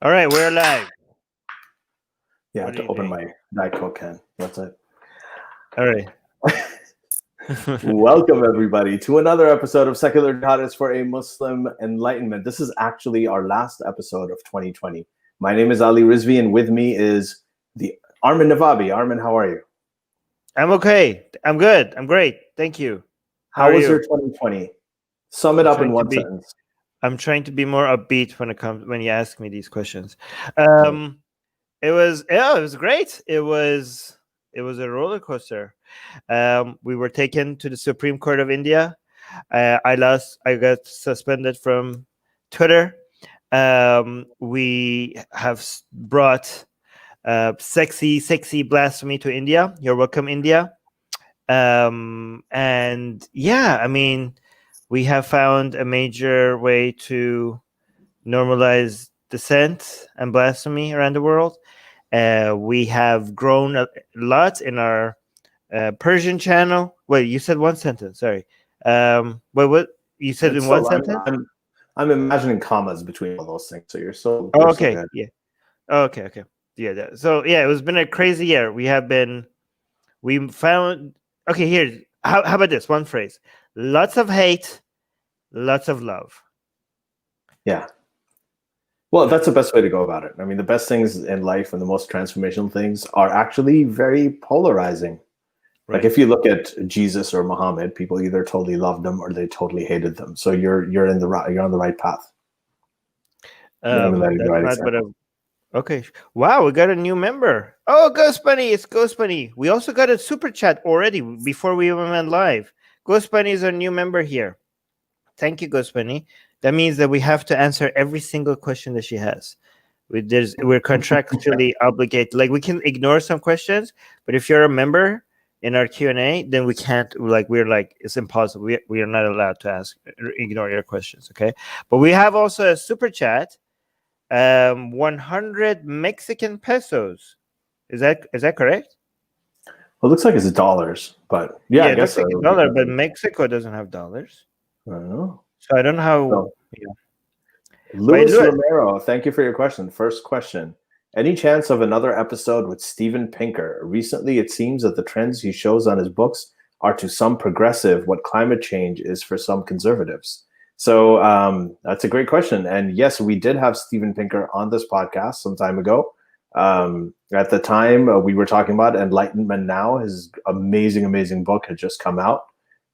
All right, we're live. Yeah, I What have do to you open think? my Diet Coke can. That's it. All right. Welcome, everybody, to another episode of Secular Jihadists for a Muslim Enlightenment. This is actually our last episode of 2020. My name is Ali Rizvi, and with me is the Armin Navabi. Armin, how are you? I'm okay. I'm good. I'm great. Thank you. How How are was your you? 2020? Sum it I'm up in trying to one be sentence. I'm trying to be more upbeat when you ask me these questions. Right. It was great. It was a roller coaster. We were taken to the Supreme Court of India. I got suspended from Twitter. We have brought sexy blasphemy to India. You're welcome, India. And yeah, I mean, we have found a major way to normalize dissent and blasphemy around the world. We have grown a lot in our Persian channel. Wait, you said one sentence. Sorry. What you said And in one so sentence? I'm imagining commas between all those things. So Oh, you're so okay. good. Yeah. Oh, okay. Yeah. So yeah, it was been a crazy year. We found. Okay, here. How about this one phrase? Lots of hate, lots of love. Yeah. Well, that's the best way to go about it. I mean, the best things in life and the most transformational things are actually very polarizing. Like Right. if you look at Jesus or Muhammad, people either totally loved them or they totally hated them. So you're on the right path. You're emulating the That's right not what I. example. Okay. Wow, we got a new member. Oh, Ghost Bunny! It's Ghost Bunny. We also got a super chat already before we even went live. Ghost Bunny is our new member here. Thank you, Ghost Bunny. That means that we have to answer every single question that she has. We're contractually obligated. Like we can ignore some questions, but if you're a member in our Q&A, then we can't. We're like it's impossible. We are not allowed to ignore your questions. Okay, but we have also a super chat. 100 Mexican pesos. Is that correct? Well, it looks like it's dollars, but yeah, Yeah, I it guess looks so. like a dollar, but Mexico doesn't have dollars, I don't know. so I don't know how. So, Yeah, but Luis look, Romero, thank you for your question. First question. Any chance of another episode with Steven Pinker? Recently, it seems that the trends he shows on his books are to some progressive what climate change is for some conservatives. So that's a great question. And yes, we did have Steven Pinker on this podcast some time ago. At the time, we were talking about Enlightenment Now. His amazing book had just come out.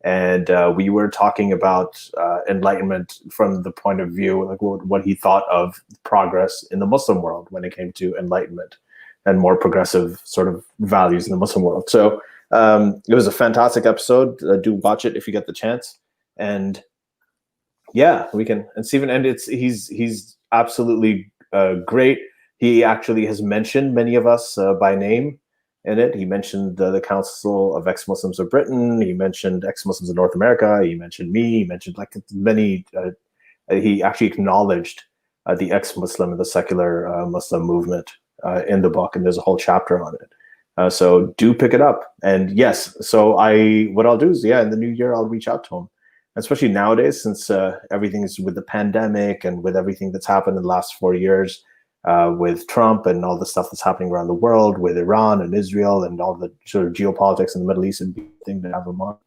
And we were talking about enlightenment from the point of view, like what he thought of progress in the Muslim world when it came to enlightenment and more progressive sort of values in the Muslim world. So it was a fantastic episode. Do watch it if you get the chance. And yeah, we can. And Stephen, and he's absolutely great. He actually has mentioned many of us by name in it. He mentioned the Council of Ex-Muslims of Britain. He mentioned ex-Muslims in North America. He mentioned me. He mentioned like many. He actually acknowledged the ex-Muslim and the secular Muslim movement in the book, and there's a whole chapter on it. So do pick it up. And yes, so what I'll do is in the new year I'll reach out to him, especially nowadays since everything is with the pandemic and with everything that's happened in the last 4 years with Trump and all the stuff that's happening around the world with Iran and Israel and all the sort of geopolitics in the Middle East, and thing to have him on.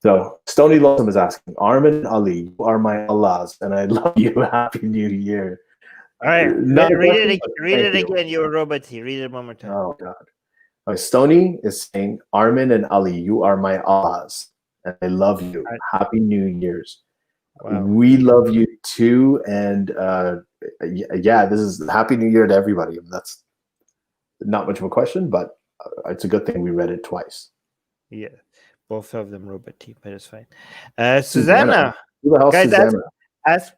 So Stony Lonesome is asking, Armin Ali, you are my Allahs, and I love you. Happy New Year. all right, Not a question, but read thank it you. again. You're a robot. Read it one more time. Oh God. Stony is saying, Armin and Ali, you are my Allahs, and I love you. Happy New Year's. Wow. We love you too, and this is Happy New Year to everybody. That's not much of a question, but it's a good thing we read it twice. Yeah, both of them robot team, but it's fine. Susanna. Susanna, Who the hell's guys, Susanna? ask.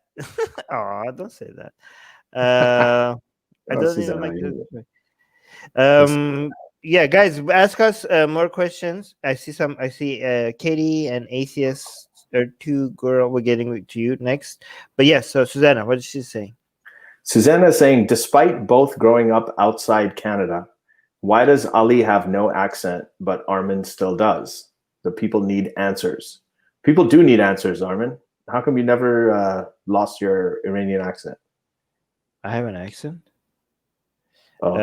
Oh, don't say that. I don't even Susanna. like this. Yeah, guys, ask us more questions. I see Katie and Atheist are two girl. We're getting to you next, but yes. So Susanna, what did she say? Susanna is saying, despite both growing up outside Canada, why does Ali have no accent, but Armin still does? The people need answers. People do need answers, Armin. How come you never lost your Iranian accent? I have an accent. Oh,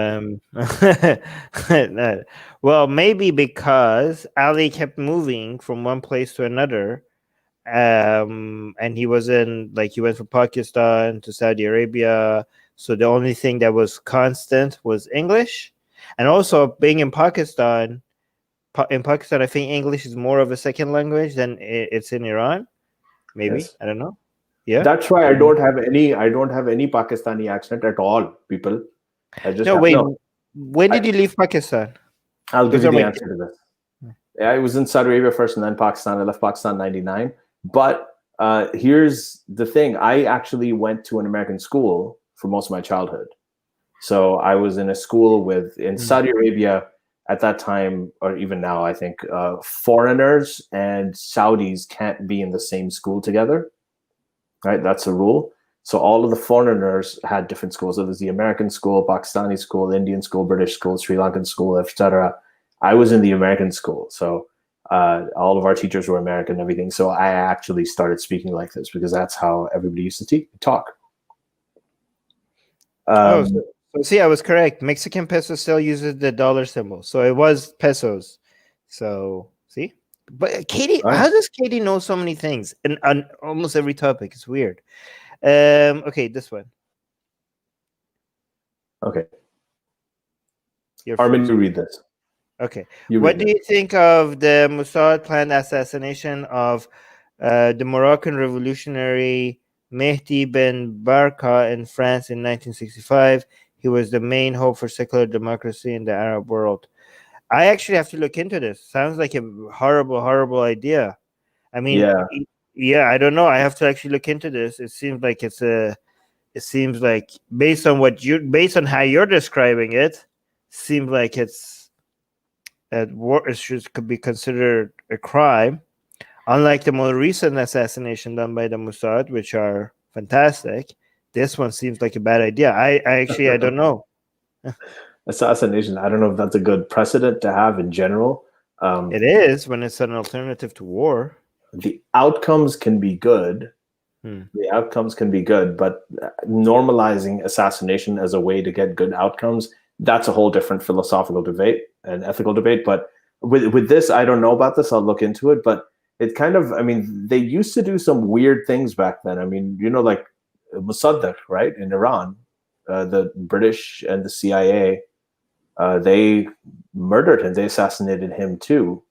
No. Well, maybe because Ali kept moving from one place to another, and he wasn't like he went from Pakistan to Saudi Arabia. So the only thing that was constant was English, and also being in Pakistan. In Pakistan, I think English is more of a second language than it's in Iran. Maybe yes. I don't know. Yeah. That's why I don't have any. I don't have any Pakistani accent at all, people. I just No, have wait. no. When did I, you leave Pakistan? I'll give Those you are the my. answer to this. Yeah, I was in Saudi Arabia first and then Pakistan. I left Pakistan in '99. But here's the thing: I actually went to an American school for most of my childhood. So I was in a school in Saudi Arabia at that time, or even now, I think foreigners and Saudis can't be in the same school together. Right, that's a rule. So all of the foreigners had different schools. So there's the American school, Pakistani school, Indian school, British school, Sri Lankan school, etc. I was in the American school, so all of our teachers were American and everything. So I actually started speaking like this because that's how everybody used to talk. Oh, Um, so see, I was correct. Mexican peso still uses the dollar symbol, so it was pesos. So see, but Katie, right. how does Katie know so many things and on almost every topic? It's weird. Okay, this one. Okay, You're Armin, first. you read this. Okay, You what read do this. you think of the Mossad planned assassination of the Moroccan revolutionary Mehdi Ben Barka in France in 1965? He was the main hope for secular democracy in the Arab world. I actually have to look into this. Sounds like a horrible, horrible idea. I mean, Yeah, yeah, I don't know. I have to actually look into this. It seems like it's a. It seems like based on how you're describing it, seems like it's could be considered a crime. Unlike the more recent assassination done by the Mossad, which are fantastic, this one seems like a bad idea. I don't know. assassination. I don't know if that's a good precedent to have in general. It is when it's an alternative to war. The outcomes can be good. The outcomes can be good, but normalizing assassination as a way to get good outcomes, that's a whole different philosophical debate and ethical debate. But with this, I don't know about this. I'll look into it. But it kind of, I mean, they used to do some weird things back then. I mean, like Mossadegh, right, in Iran, the British and the CIA, they murdered him. They assassinated him too.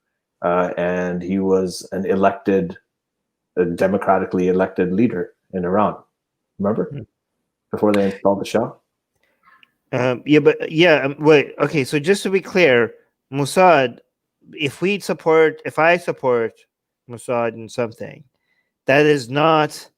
And he was a democratically elected leader in Iran. Remember? Before they installed the Shah? Wait. Okay, so just to be clear, Mossad, if I support Mossad in something, that is not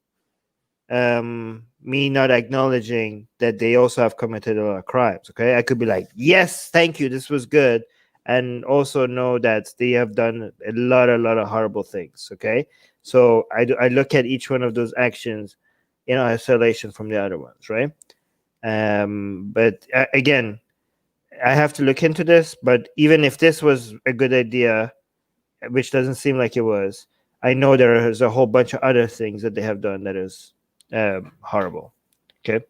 me not acknowledging that they also have committed a lot of crimes. Okay, I could be like, yes, thank you, this was good, and also know that they have done a lot of horrible things. Okay, so I look at each one of those actions in isolation from the other ones, right? But again, I have to look into this. But even if this was a good idea, which doesn't seem like it was, I know there is a whole bunch of other things that they have done that is horrible. Okay.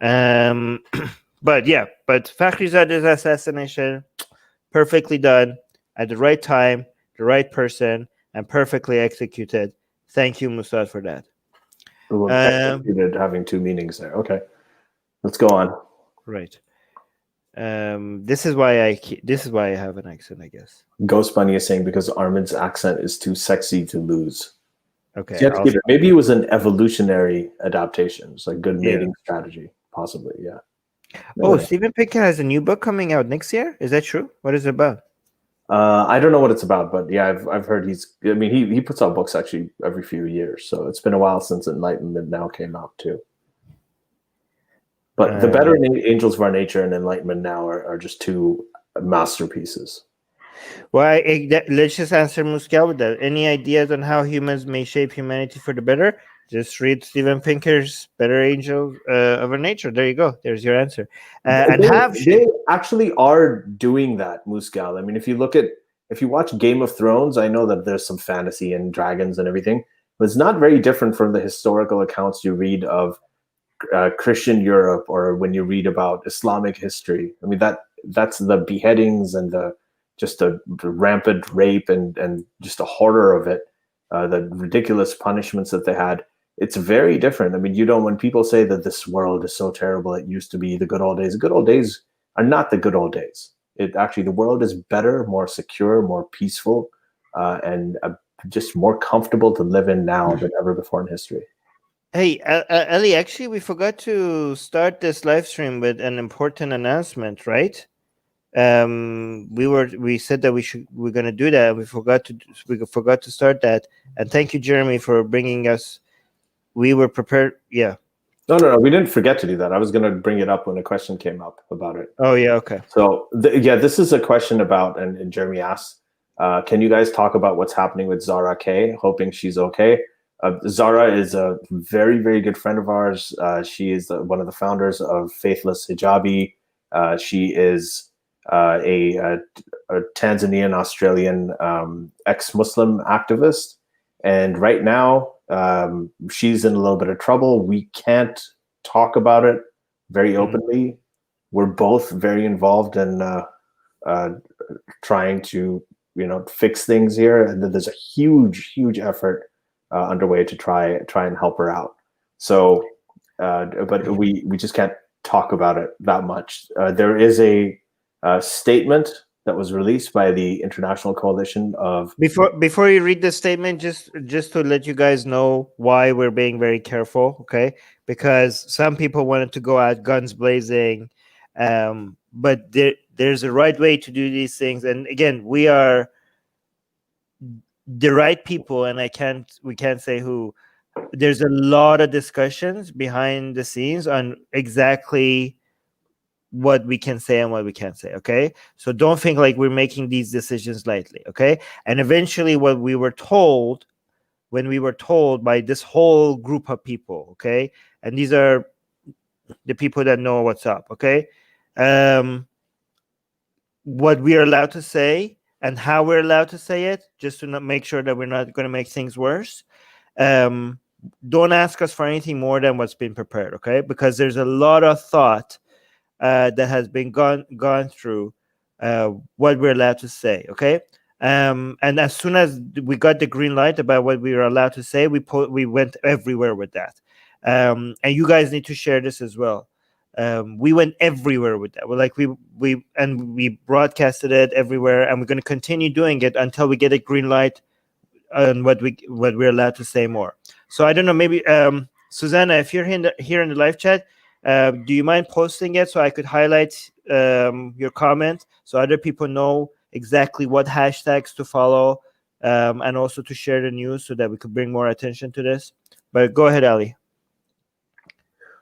But Fakhrizade's assassination, perfectly done at the right time, the right person, and perfectly executed. Thank you, Mossad, for that. Well, executed having two meanings there. Okay. Let's go on. Right. This is why I have an accent, I guess. Ghost Bunny is saying because Armin's accent is too sexy to lose. Okay. Maybe it was an evolutionary adaptation. It's like good mating strategy, possibly. Yeah. Oh, Steven Pinker has a new book coming out next year. Is that true? What is it about? I don't know what it's about, but yeah, I've heard he puts out books actually every few years. So it's been a while since Enlightenment Now came out too. But The Better Angels of Our Nature and Enlightenment Now are just two masterpieces. Well, let's just answer Muscal with that. Any ideas on how humans may shape humanity for the better? Just read Steven Pinker's Better Angels of Our Nature. There you go. There's your answer. They actually are doing that, Muscal. I mean, if you watch Game of Thrones, I know that there's some fantasy and dragons and everything, but it's not very different from the historical accounts you read of Christian Europe, or when you read about Islamic history. I mean, that's the beheadings and the rampant rape and just the horror of it, the ridiculous punishments that they had. It's very different. I mean, when people say that this world is so terrible, it used to be the good old days. The good old days are not the good old days. The world is better, more secure, more peaceful, and just more comfortable to live in now than ever before in history. Hey, Ali, actually, we forgot to start this live stream with an important announcement, right? We said that we're gonna do that. We forgot to start that. And thank you, Jeremy, for bringing us. We were prepared. Yeah. No, we didn't forget to do that. I was gonna bring it up when a question came up about it. Oh yeah, okay. So this is a question about, and Jeremy asked, can you guys talk about what's happening with Zara K? Hoping she's okay. Zara is a very, very good friend of ours. She is one of the founders of Faithless Hijabi. She is a Tanzanian Australian ex-Muslim activist, and right now she's in a little bit of trouble. We can't talk about it very openly. We're both very involved in trying to fix things here, and there's a huge effort underway to try and help her out. So, but we just can't talk about it that much. There is a statement that was released by the International Coalition of. Before you read the statement, just to let you guys know why we're being very careful, okay? Because some people wanted to go out guns blazing, but there's a right way to do these things. And again, we are the right people, and we can't say who. There's a lot of discussions behind the scenes on exactly what we can say and what we can't say, okay? So don't think like we're making these decisions lightly, okay? And eventually what we were told, when we were told by this whole group of people, okay? And these are the people that know what's up, okay? What we are allowed to say and how we're allowed to say it, just to not make sure that we're not going to make things worse. Don't ask us for anything more than what's been prepared, okay? Because there's a lot of thought that has been gone through what we're allowed to say, okay? And as soon as we got the green light about what we were allowed to say, we went everywhere with that. And you guys need to share this as well. We went everywhere with that. We broadcasted it everywhere, and we're going to continue doing it until we get a green light on what we're allowed to say more. So I don't know, maybe Susanna, if you're here in the live chat, do you mind posting it so I could highlight your comment so other people know exactly what hashtags to follow, and also to share the news so that we could bring more attention to this? But go ahead, Ali.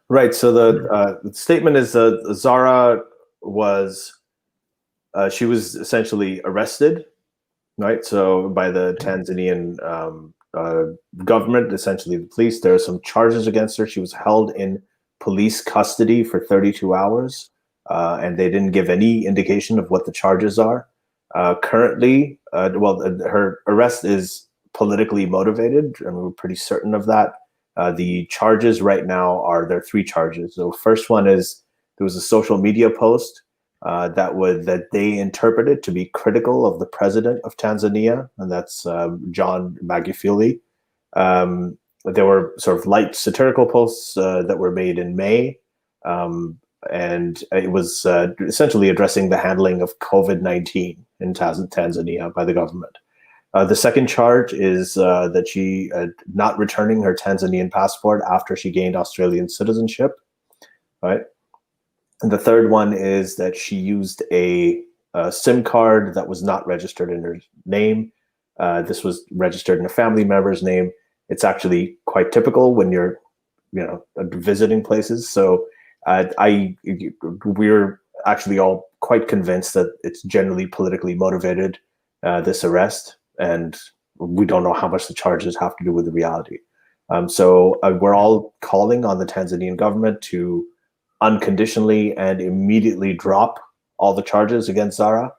Right. So the statement is Zara was she was essentially arrested, right? So by the Tanzanian government, essentially the police. There are some charges against her. She was held in police custody for 32 hours, and they didn't give any indication of what the charges are. Currently, her arrest is politically motivated, and we're pretty certain of that. The charges right now there are three charges. So first one is there was a social media post that they interpreted to be critical of the president of Tanzania, and that's John Magufuli. There were sort of light satirical posts that were made in May, and it was essentially addressing the handling of COVID-19 in Tanzania by the government. The second charge is that she not returning her Tanzanian passport after she gained Australian citizenship, right? And the third one is that she used a SIM card that was not registered in her name. This was registered in a family member's name. It's actually quite typical when you're, visiting places. So we're actually all quite convinced that it's generally politically motivated, this arrest. And we don't know how much the charges have to do with the reality. So we're all calling on the Tanzanian government to unconditionally and immediately drop all the charges against Zara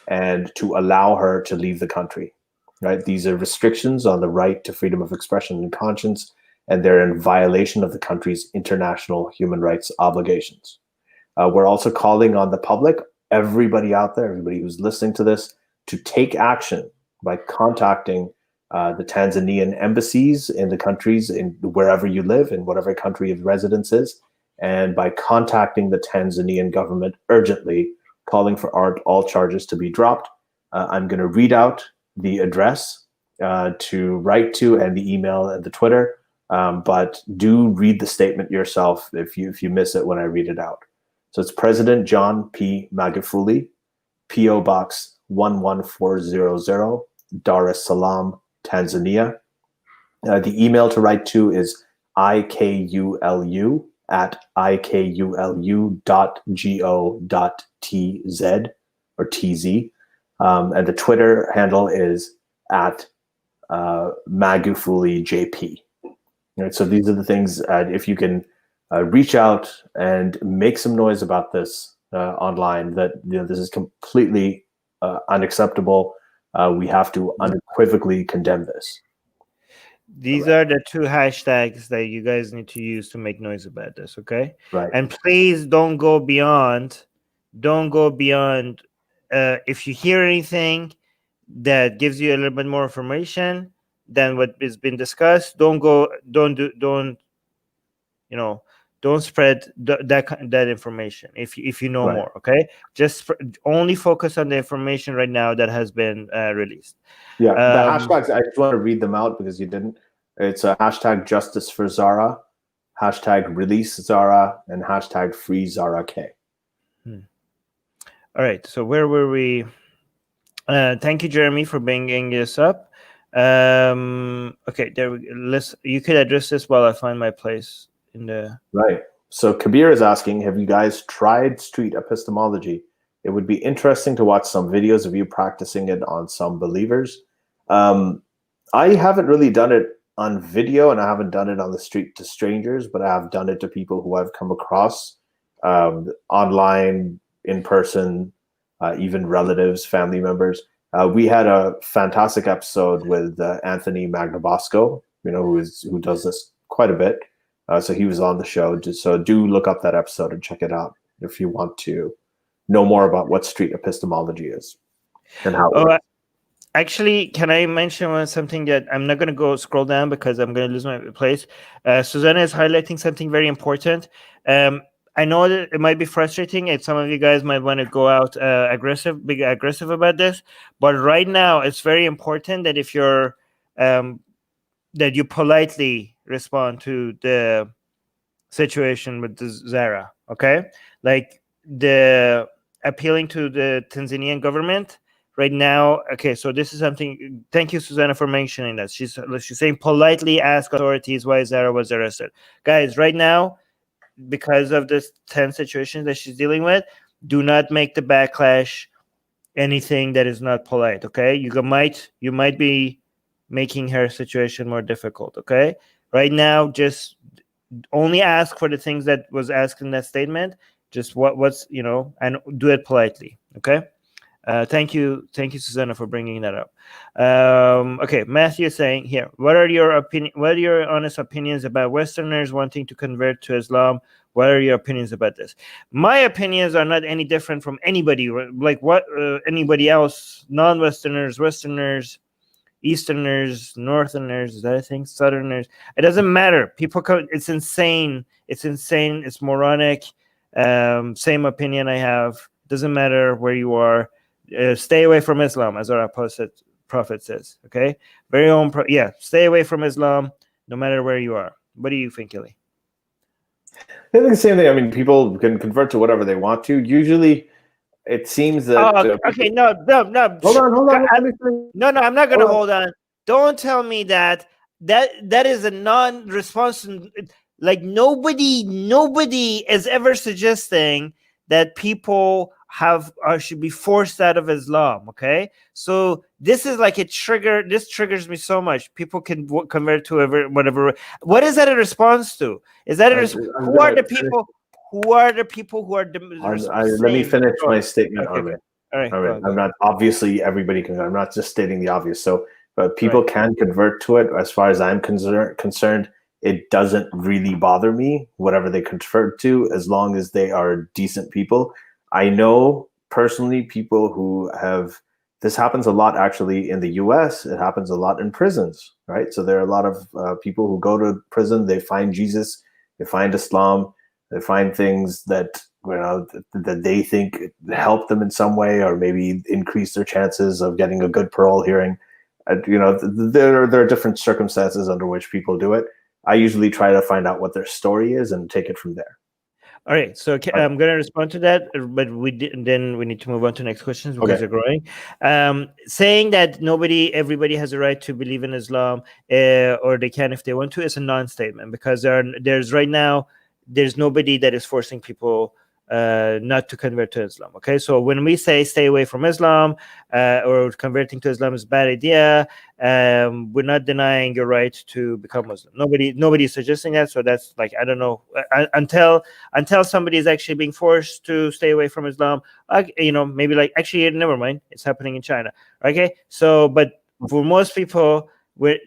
and to allow her to leave the country, right? These are restrictions on the right to freedom of expression and conscience, and they're in violation of the country's international human rights obligations. We're also calling on the public, everybody out there, everybody who's listening to this, to take action by contacting the Tanzanian embassies in the countries, in wherever you live, in whatever country of residence is, and by contacting the Tanzanian government urgently, calling for all charges to be dropped. I'm going to read out the address to write to, and the email and the Twitter, but do read the statement yourself if you miss it when I read it out. So it's President John P. Magufuli, P.O. Box 11400, Dar es Salaam, Tanzania. The email to write to is ikulu@ikulu.go.tz or TZ. And the Twitter handle is at MagufuliJP. Right, so these are the things, if you can reach out and make some noise about this online, that this is completely unacceptable. We have to unequivocally condemn this. These are the two hashtags that you guys need to use to make noise about this, okay? Right. And please don't go beyond. If you hear anything that gives you a little bit more information than what has been discussed, don't spread that information if you know more, okay? Just only focus on the information right now that has been released. Yeah, the hashtags, I just want to read them out because you didn't. It's a hashtag justice for Zara, hashtag release Zara, and hashtag free Zara K. All right, so where were we? Thank you, Jeremy, for bringing this up. Okay, there we go. You could address this while I find my place in the... Right. So Kabir is asking, have you guys tried street epistemology? It would be interesting to watch some videos of you practicing it on some believers. I haven't really done it on video, and I haven't done it on the street to strangers, but I have done it to people who I've come across online, in person, even relatives, family members. We had a fantastic episode with Anthony Magnabosco, who does this quite a bit. So he was on the show. So do look up that episode and check it out if you want to know more about what street epistemology is and how it works. Actually, can I mention something that I'm not going to scroll down because I'm going to lose my place? Susanna is highlighting something very important. I know that it might be frustrating, and some of you guys might want to go out aggressive about this. But right now, it's very important that if you're that you politely respond to the situation with the Zara. Okay, like the appealing to the Tanzanian government. Right now, okay, so this is something. Thank you, Susanna, for mentioning that. She's saying politely ask authorities why Zara was arrested. Guys, right now, because of this tense situation that she's dealing with, do not make the backlash anything that is not polite. Okay, you might be making her situation more difficult. Okay, right now, just only ask for the things that was asked in that statement. Just what's and do it politely. Okay. Thank you, Susanna, for bringing that up. Okay, Matthew is saying here, what are your honest opinions about Westerners wanting to convert to Islam? What are your opinions about this? My opinions are not any different from anybody, like what anybody else, non-Westerners, Westerners, Easterners, Northerners, is that a thing? Southerners. It doesn't matter. People come, it's insane. It's moronic. Same opinion I have. Doesn't matter where you are. Stay away from Islam, as our prophet says. Okay, very own. Stay away from Islam, no matter where you are. What do you think, Illy? I think the same thing. I mean, people can convert to whatever they want to. Usually, it seems that. Okay, no. Hold on. No, I'm not going to hold on. Don't tell me that is a non-response. Like nobody is ever suggesting that people should be forced out of Islam. Okay, so this is like a trigger. This triggers me so much. People can convert to whatever. What is that a response to? Is that who are the people? Who are the people who are? Let me finish my statement, Armin. All right. I'm not obviously everybody can. I'm not just stating the obvious. So, but people can convert to it. As far as I'm concerned, it doesn't really bother me, whatever they convert to, as long as they are decent people. I know personally people who have, this happens a lot actually in the US, it happens a lot in prisons, right? So there are a lot of people who go to prison, they find Jesus, they find Islam, they find things that, you know, that they think help them in some way, or maybe increase their chances of getting a good parole hearing. You know, there are different circumstances under which people do it. I usually try to find out what their story is and take it from there. All right, so I'm going to respond to that, but then we need to move on to next questions because they're growing. Saying that everybody has a right to believe in Islam, or they can if they want to, is a non-statement, because there's right now there's nobody that is forcing people not to convert to Islam. Okay, so when we say stay away from Islam, or converting to Islam is a bad idea, we're not denying your right to become Muslim. Nobody is suggesting that. So that's like, I don't know, until somebody is actually being forced to stay away from Islam, you know, maybe like, actually, never mind, it's happening in China. Okay, so but for most people,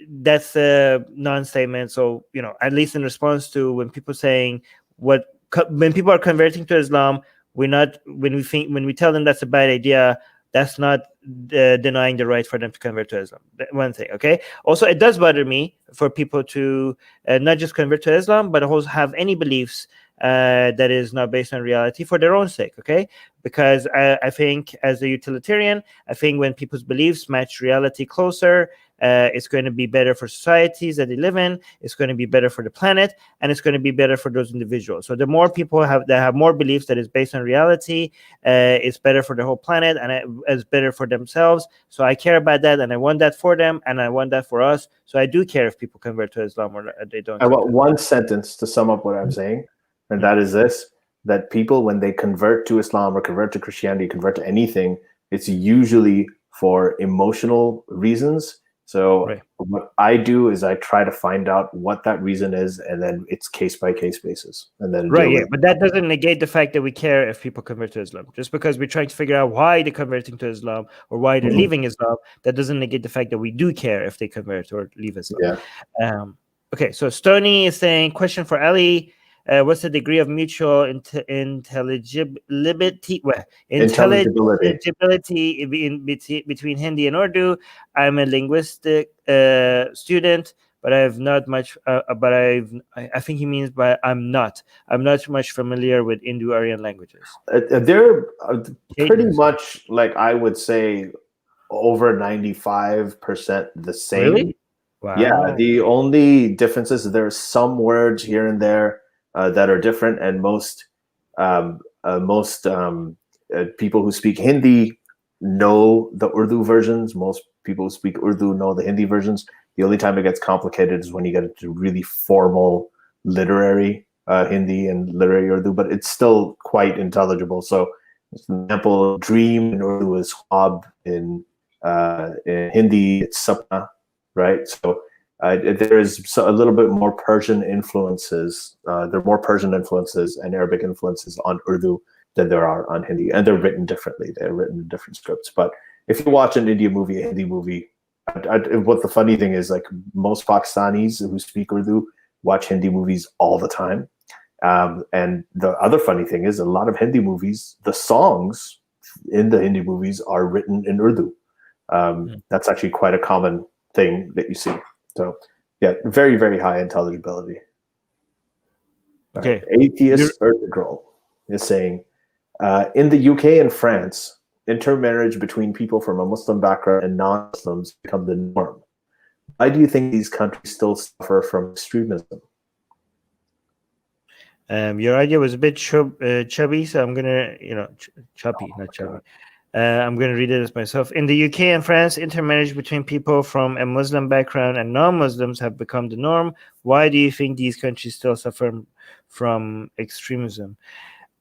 that's a non-statement. So, you know, at least in response to when people saying when people are converting to Islam, when we tell them that's a bad idea, that's not denying the right for them to convert to Islam. One thing, okay? Also, it does bother me for people to not just convert to Islam, but also have any beliefs that is not based on reality for their own sake, okay? Because I think as a utilitarian, I think when people's beliefs match reality closer, it's going to be better for societies that they live in, it's going to be better for the planet, and it's going to be better for those individuals. So the more people that have more beliefs that is based on reality, it's better for the whole planet, and it's better for themselves. So I care about that, and I want that for them, and I want that for us. So I do care if people convert to Islam or they don't. I want one sentence to sum up what I'm saying, and that is this: that people, when they convert to Islam or convert to Christianity, convert to anything, it's usually for emotional reasons. So what I do is I try to find out what that reason is, and then it's case by case basis, and then but that doesn't negate the fact that we care if people convert to Islam. Just because we're trying to figure out why they're converting to Islam or why they're leaving Islam, that doesn't negate the fact that we do care if they convert or leave Islam. Okay, so Stony is saying, question for Ali. What's the degree of mutual intelligibility between Hindi and Urdu? I'm a linguistic student, but I have not much. I think he means by I'm not much familiar with Indo-Aryan languages. They're pretty much, like, I would say, over 95% the same. Really? Wow. Yeah, the only difference is there are some words here and there that are different, and most people who speak Hindi know the Urdu versions. Most people who speak Urdu know the Hindi versions. The only time it gets complicated is when you get into really formal literary Hindi and literary Urdu, but it's still quite intelligible. So, for example, dream in Urdu is khwab, in Hindi it's sapna, right? So there is a little bit more Persian influences. There are more Persian influences and Arabic influences on Urdu than there are on Hindi, and they're written differently. They're written in different scripts. But if you watch an Indian movie, a Hindi movie, what the funny thing is, like, most Pakistanis who speak Urdu watch Hindi movies all the time. And the other funny thing is, a lot of Hindi movies, the songs in the Hindi movies are written in Urdu. That's actually quite a common thing that you see. So, yeah, very, very high intelligibility. Okay. Atheist Girl is saying, in the UK and France, intermarriage between people from a Muslim background and non-Muslims become the norm. Why do you think these countries still suffer from extremism? Your idea was a bit chubby, so I'm gonna, choppy, not chubby. I'm going to read it as myself. In the UK and France, intermarriage between people from a Muslim background and non-Muslims have become the norm. Why do you think these countries still suffer from extremism?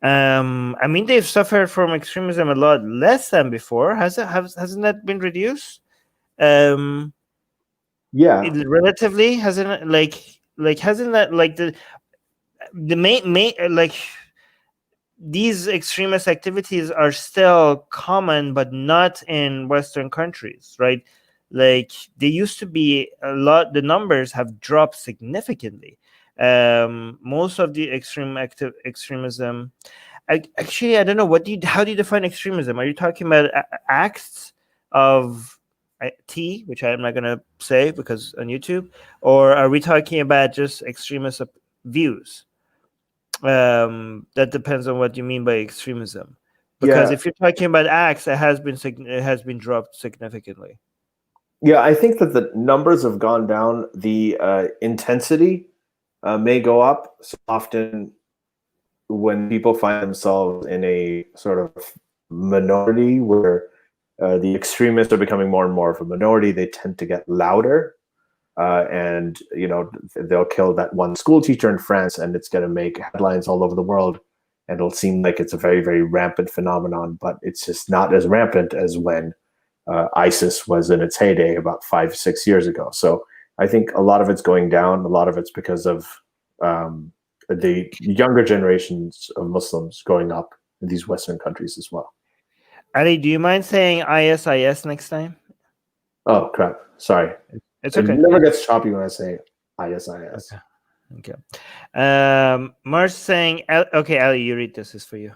I mean, they've suffered from extremism a lot less than before. Hasn't that been reduced? Yeah, relatively, hasn't that, like, the main like, these extremist activities are still common, but not in Western countries, right? Like they used to be a lot. The numbers have dropped significantly. Most of the extremism. Actually, I don't know. How do you define extremism? Are you talking about acts of T, which I'm not gonna say because on YouTube, or are we talking about just extremist views? That depends on what you mean by extremism. Because Yeah. if you're talking about acts, it has been dropped significantly. Yeah, I think that the numbers have gone down. The intensity may go up. So often, when people find themselves in a sort of minority where the extremists are becoming more and more of a minority, they tend to get louder. And they'll kill that one school teacher in France, and it's going to make headlines all over the world. And it'll seem like it's a very, very rampant phenomenon, but it's just not as rampant as when ISIS was in its heyday about 5-6 years ago. So I think a lot of it's going down. A lot of it's because of the younger generations of Muslims growing up in these Western countries as well. Ali, do you mind saying ISIS next time? Oh, crap. Sorry. It's okay. It never gets choppy when I say ISIS. Okay. Mars saying, okay, Ali, you read this. Is for you.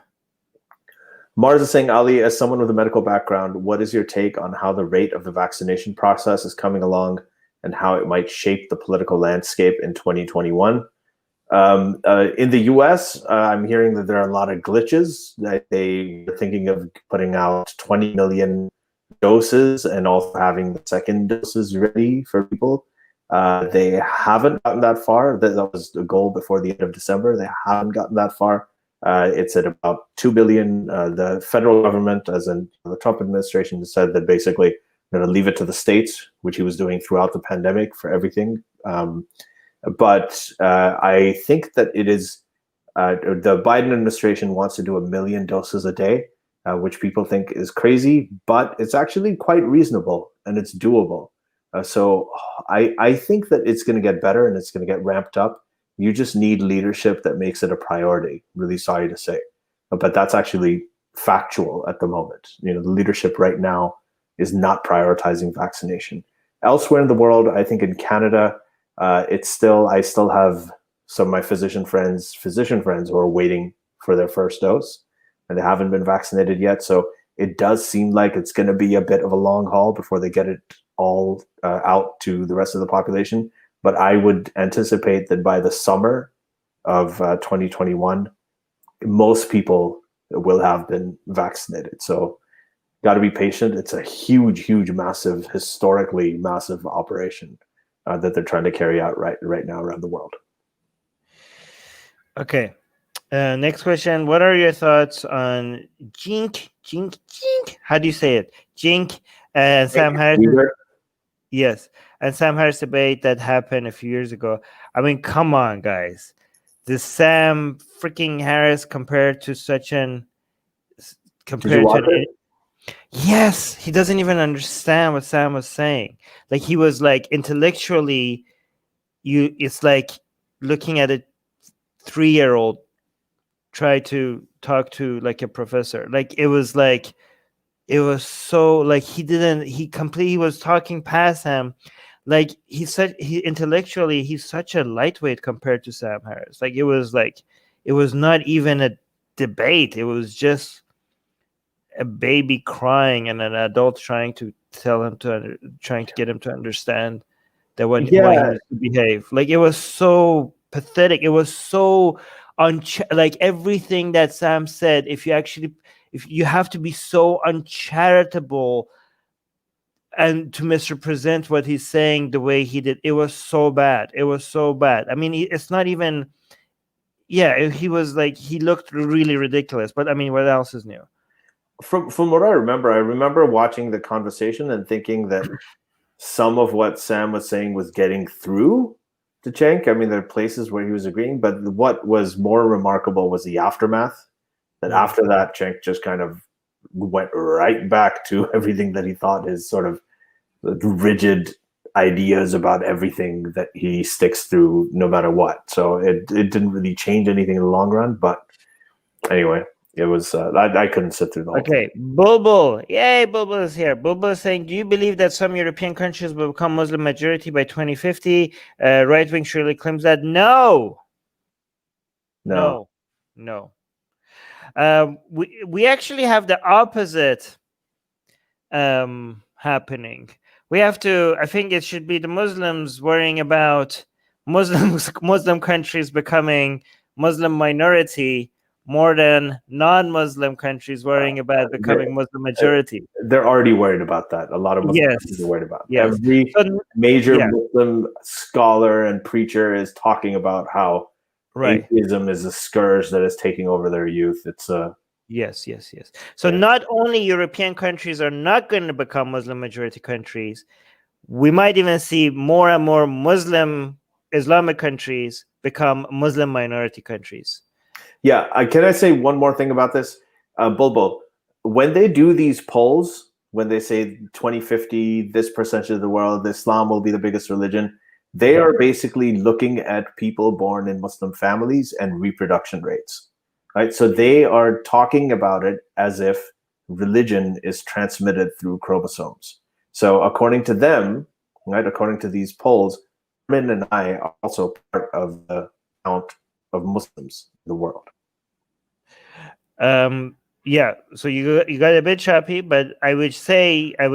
Mars is saying, Ali, as someone with a medical background, what is your take on how the rate of the vaccination process is coming along and how it might shape the political landscape in 2021? In the US, I'm hearing that there are a lot of glitches. That they are thinking of putting out 20 million doses and also having the second doses ready for people. They haven't gotten that far. That was the goal before the end of December. They haven't gotten that far. It's at about 2 billion. The federal government, as in the Trump administration, said that basically going to leave it to the states, which he was doing throughout the pandemic for everything. But I think that it is the Biden administration wants to do 1 million doses a day, which people think is crazy, but it's actually quite reasonable and it's doable. So I think that it's going to get better and it's going to get ramped up. You just need leadership that makes it a priority. Really sorry to say, but that's actually factual at the moment. The leadership right now is not prioritizing vaccination. Elsewhere in the world, I think in Canada, I still have some of my physician friends who are waiting for their first dose and they haven't been vaccinated yet. So it does seem like it's going to be a bit of a long haul before they get it all out to the rest of the population. But I would anticipate that by the summer of 2021, most people will have been vaccinated. So got to be patient. It's a huge, massive, historically massive operation that they're trying to carry out right now around the world. Okay. Next question. What are your thoughts on Jink? How do you say it? Jink and Sam Harris. Yes. And Sam Harris debate that happened a few years ago. I mean, come on, guys. The Sam freaking Harris compared to Yes, he doesn't even understand what Sam was saying. Like he was like intellectually, it's like looking at a 3-year-old try to talk to like a professor. Like it was so like he was talking past him. Like he's such a lightweight compared to Sam Harris. Like it was not even a debate. It was just a baby crying and an adult trying to get him to understand that why he needs to behave. Like it was so pathetic. It was so like everything that Sam said. If you have to be so uncharitable and to misrepresent what he's saying the way he did, it was so bad. I mean, it's not even. Yeah, he looked really ridiculous. But I mean, what else is new? From what I remember watching the conversation and thinking that some of what Sam was saying was getting through to Cenk. I mean, there are places where he was agreeing, but what was more remarkable was the aftermath. That after that, Cenk just kind of went right back to everything that he thought his sort of rigid ideas about everything that he sticks through no matter what. So it didn't really change anything in the long run. But anyway, It was I couldn't sit through the whole thing. Okay, Bulbul. Yay, Bulbul is here. Bulbul is saying, do you believe that some European countries will become Muslim majority by 2050? Right wing surely claims that. No. No. We actually have the opposite happening. We have to, I think it should be the Muslims worrying about Muslim countries becoming Muslim minority more than non-Muslim countries worrying about becoming Muslim majority. They're already worried about that. A lot of Muslim countries are worried about it. Every major Muslim scholar and preacher is talking about how atheism is a scourge that is taking over their youth. It's Yes. So not only European countries are not going to become Muslim majority countries, we might even see more and more Muslim Islamic countries become Muslim minority countries. Yeah, can I say one more thing about this? Bulbul, when they do these polls, when they say 2050, this percentage of the world, Islam will be the biggest religion, they are basically looking at people born in Muslim families and reproduction rates, right? So they are talking about it as if religion is transmitted through chromosomes. So according to them, right, according to these polls, Min and I are also part of the count of Muslims in the world. So you got a bit choppy, but I would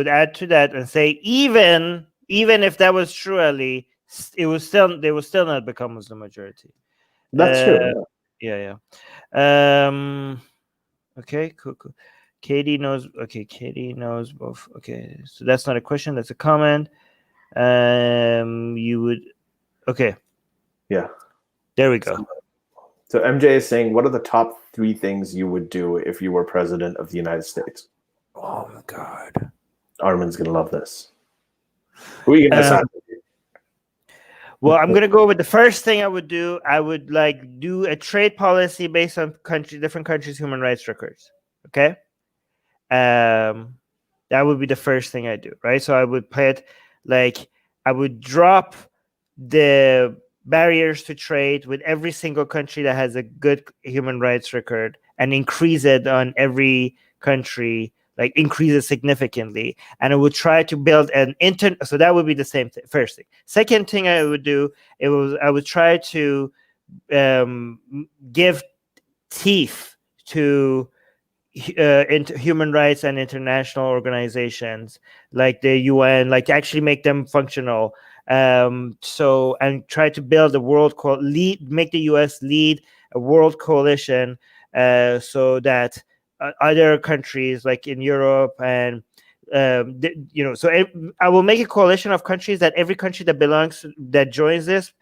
add to that and say even if that was true, Ali, they will still not become Muslim majority. That's true. Yeah. Okay, cool. Katie knows both. Okay, so that's not a question, that's a comment. You would, okay. Yeah. There we go. So MJ is saying, what are the top 3 things you would do if you were president of the United States? Oh my God. Armin's going to love this. Who are you going to sign? Well, I'm going to go with the first thing I would do. I would do a trade policy based on different countries' human rights records. Okay. That would be the first thing I do. Right. So I would put I would drop the barriers to trade with every single country that has a good human rights record and increase it on every country, increase it significantly. And I would try to build an so that would be the same thing. First thing. Second thing I would do, I would try to give teeth to human rights and international organizations like the UN, actually make them functional. And try to build make the US lead a world coalition so that other countries like in Europe and so I will make a coalition of countries that every country that joins this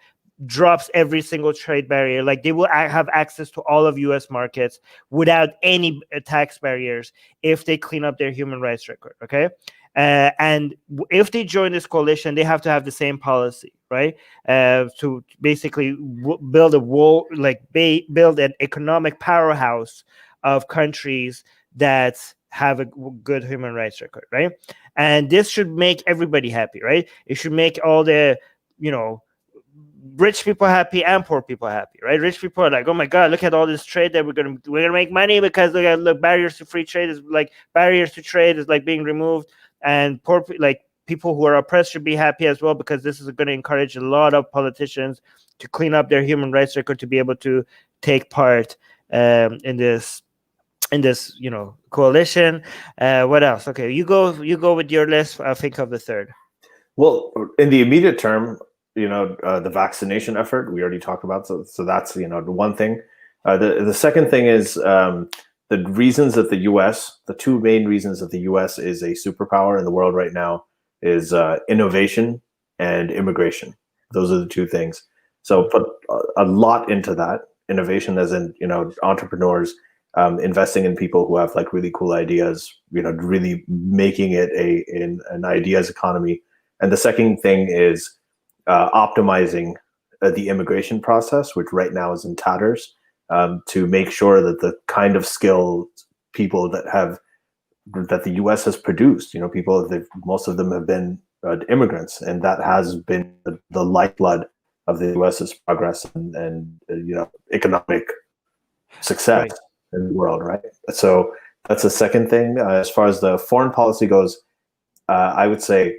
drops every single trade barrier. They will have access to all of US markets without any tax barriers if they clean up their human rights record. Okay. And if they join this coalition, they have to have the same policy, right? To basically build a wall, build an economic powerhouse of countries that have a good human rights record, right? And this should make everybody happy, right? It should make all the, rich people happy and poor people happy, right? Rich people are like, oh my God, look at all this trade that we're gonna make money because look, barriers to free trade is being removed, and poor people who are oppressed should be happy as well because this is going to encourage a lot of politicians to clean up their human rights record to be able to take part in this coalition. What else? Okay, you go with your list. I'll think of the third. Well, in the immediate term, the vaccination effort we already talked about. So that's, the one thing. The second thing is the reasons that the 2 main reasons that the US is a superpower in the world right now is innovation and immigration. Those are the 2 things. So put a lot into that. Innovation as in, entrepreneurs, investing in people who have really cool ideas, really making it an ideas economy. And the second thing is optimizing the immigration process, which right now is in tatters, to make sure that the kind of skilled people that the U.S. has produced, most of them have been immigrants, and that has been the lifeblood of the U.S.'s progress and economic success. in the world, right? So that's the second thing. As far as the foreign policy goes, I would say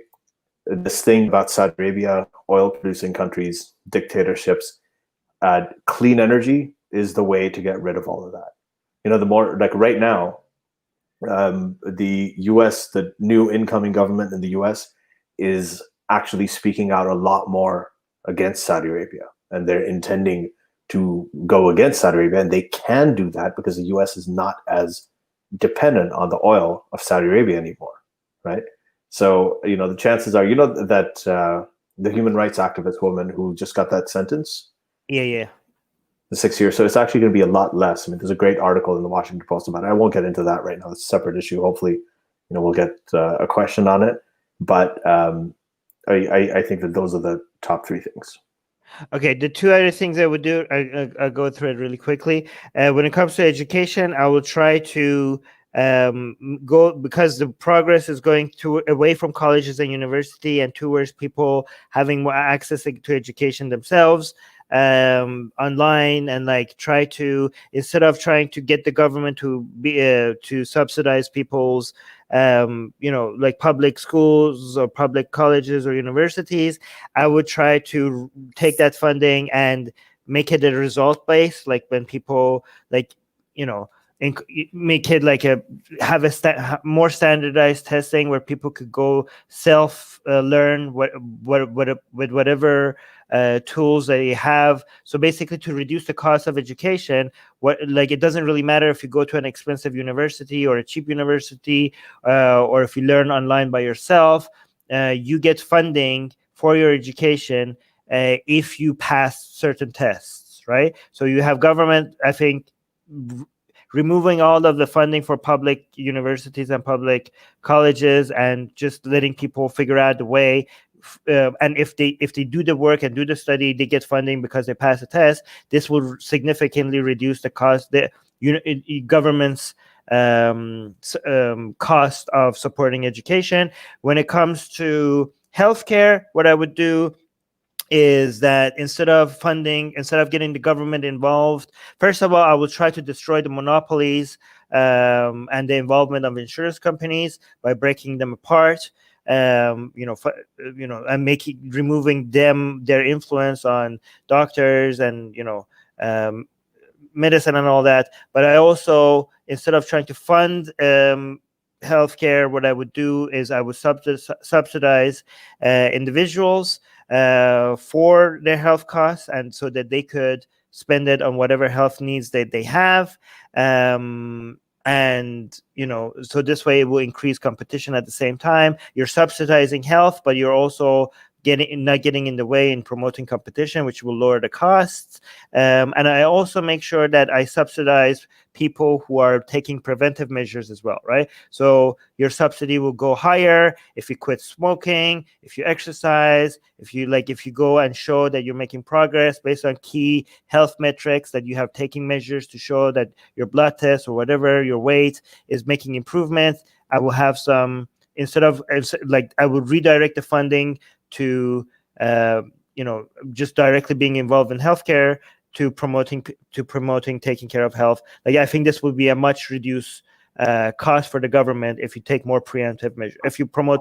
this thing about Saudi Arabia, oil-producing countries, dictatorships, clean energy is the way to get rid of all of that. The more like right now, the U.S., the new incoming government in the U.S. is actually speaking out a lot more against Saudi Arabia, and they're intending to go against Saudi Arabia, and they can do that because the U.S. is not as dependent on the oil of Saudi Arabia anymore, right? So the chances are, that the human rights activist woman who just got that sentence, Yeah. the 6 years. So it's actually going to be a lot less. I mean, there's a great article in the Washington Post about it. I won't get into that right now. It's a separate issue. Hopefully, we'll get a question on it. But I think that those are the top three things. Okay, the two other things I would do, I'll go through it really quickly. When it comes to education, I will try to go, because the progress is going away from colleges and university and towards people having more access to education themselves online, and like try to, instead of trying to get the government to be to subsidize people's like public schools or public colleges or universities, I would try to take that funding and make it a result based, like when people like make it like have a more standardized testing where people could go self learn with whatever tools they have. So basically, to reduce the cost of education, it doesn't really matter if you go to an expensive university or a cheap university, or if you learn online by yourself. You get funding for your education if you pass certain tests, right? So you have government, I think, removing all of the funding for public universities and public colleges, and just letting people figure out the way. And if they do the work and do the study, they get funding because they pass a test. This will significantly reduce the cost, the government's cost of supporting education. When it comes to healthcare, what I would do is that instead of getting the government involved, first of all, I will try to destroy the monopolies and the involvement of insurance companies by breaking them apart. And removing their influence on doctors and medicine and all that. But I also, instead of trying to fund healthcare, what I would do is I would subsidize individuals for their health costs, and so that they could spend it on whatever health needs that they have. And so this way it will increase competition. At the same time, you're subsidizing health, but you're also not getting in the way in promoting competition, which will lower the costs. And I also make sure that I subsidize people who are taking preventive measures as well, right? So your subsidy will go higher if you quit smoking, if you exercise, if you go and show that you're making progress based on key health metrics, that you have taken measures to show that your blood test or whatever, your weight is making improvements. I will have some, I would redirect the funding to just directly being involved in healthcare, to promoting taking care of health. I think this would be a much reduced cost for the government if you take more preemptive measures, if you promote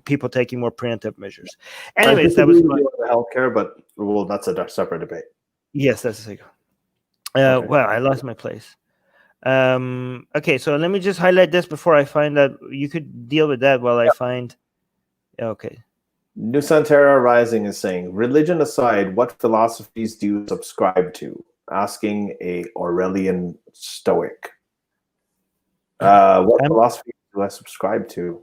people taking more preemptive measures. Anyways, that was healthcare, but that's a separate debate. Yes, that's a second. Okay. Well, I lost my place. Okay, so let me just highlight this before I find that. You could deal with that while I find. Okay. Nusantara Rising is saying, religion aside, what philosophies do you subscribe to? Asking a Aurelian Stoic. What philosophy do I subscribe to?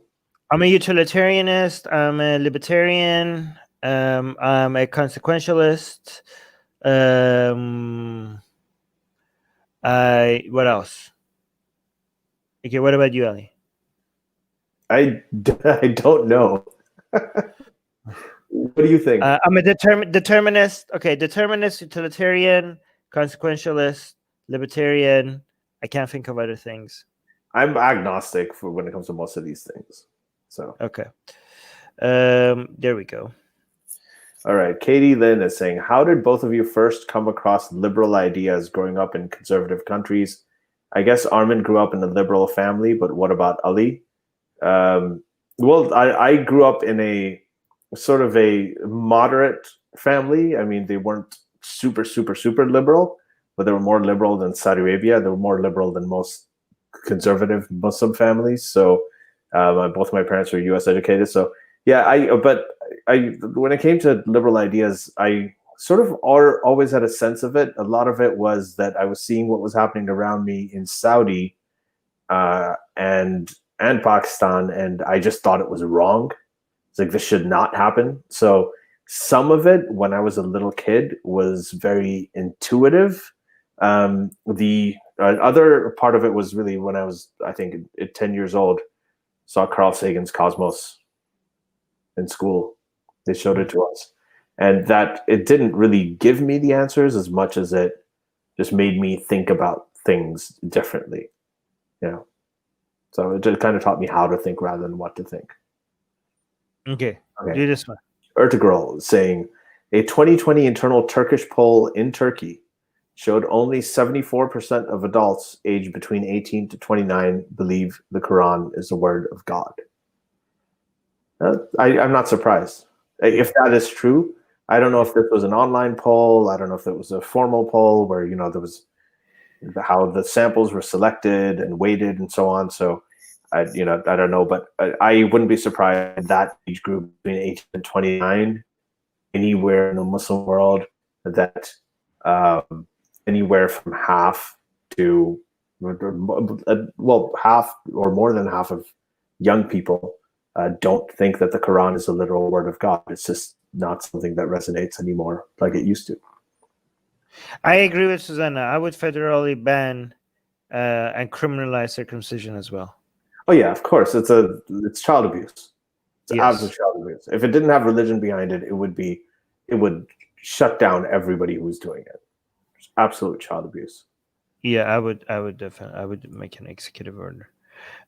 I'm a utilitarianist. I'm a libertarian. I'm a consequentialist. What else? Okay, what about you, Ali? I don't know. What do you think? I'm a determinist. Okay, determinist, utilitarian, consequentialist, libertarian. I can't think of other things. I'm agnostic for when it comes to most of these things. So okay. There we go. All right. Katie Lynn is saying, how did both of you first come across liberal ideas growing up in conservative countries? I guess Armin grew up in a liberal family, but what about Ali? Well, I grew up in a sort of a moderate family. I mean, they weren't super, super, super liberal, but they were more liberal than Saudi Arabia. They were more liberal than most conservative Muslim families. So both my parents were U.S. educated. So yeah, when it came to liberal ideas, I sort of always had a sense of it. A lot of it was that I was seeing what was happening around me in Saudi and Pakistan, and I just thought it was wrong. It's like, this should not happen. So some of it, when I was a little kid, was very intuitive. The other part of it was really when I was, I think, 10 years old, saw Carl Sagan's Cosmos in school. They showed it to us. And that it didn't really give me the answers as much as it just made me think about things differently. You know? So it just kind of taught me how to think rather than what to think. Okay. Do this one. Ertugrul saying, a 2020 internal Turkish poll in Turkey showed only 74% of adults aged between 18 to 29 believe the Quran is the word of God. I'm not surprised. If that is true, I don't know if this was an online poll. I don't know if it was a formal poll where, there was how the samples were selected and weighted and so on. So, I don't know, but I wouldn't be surprised that age group between 18 and 29, anywhere in the Muslim world, that anywhere from half to, half or more than half of young people don't think that the Quran is a literal word of God. It's just not something that resonates anymore like it used to. I agree with Susanna. I would federally ban and criminalize circumcision as well. Oh yeah, of course. It's child abuse. It's absolute child abuse. If it didn't have religion behind it, it would shut down everybody who's doing it. It's absolute child abuse. Yeah, I would definitely make an executive order.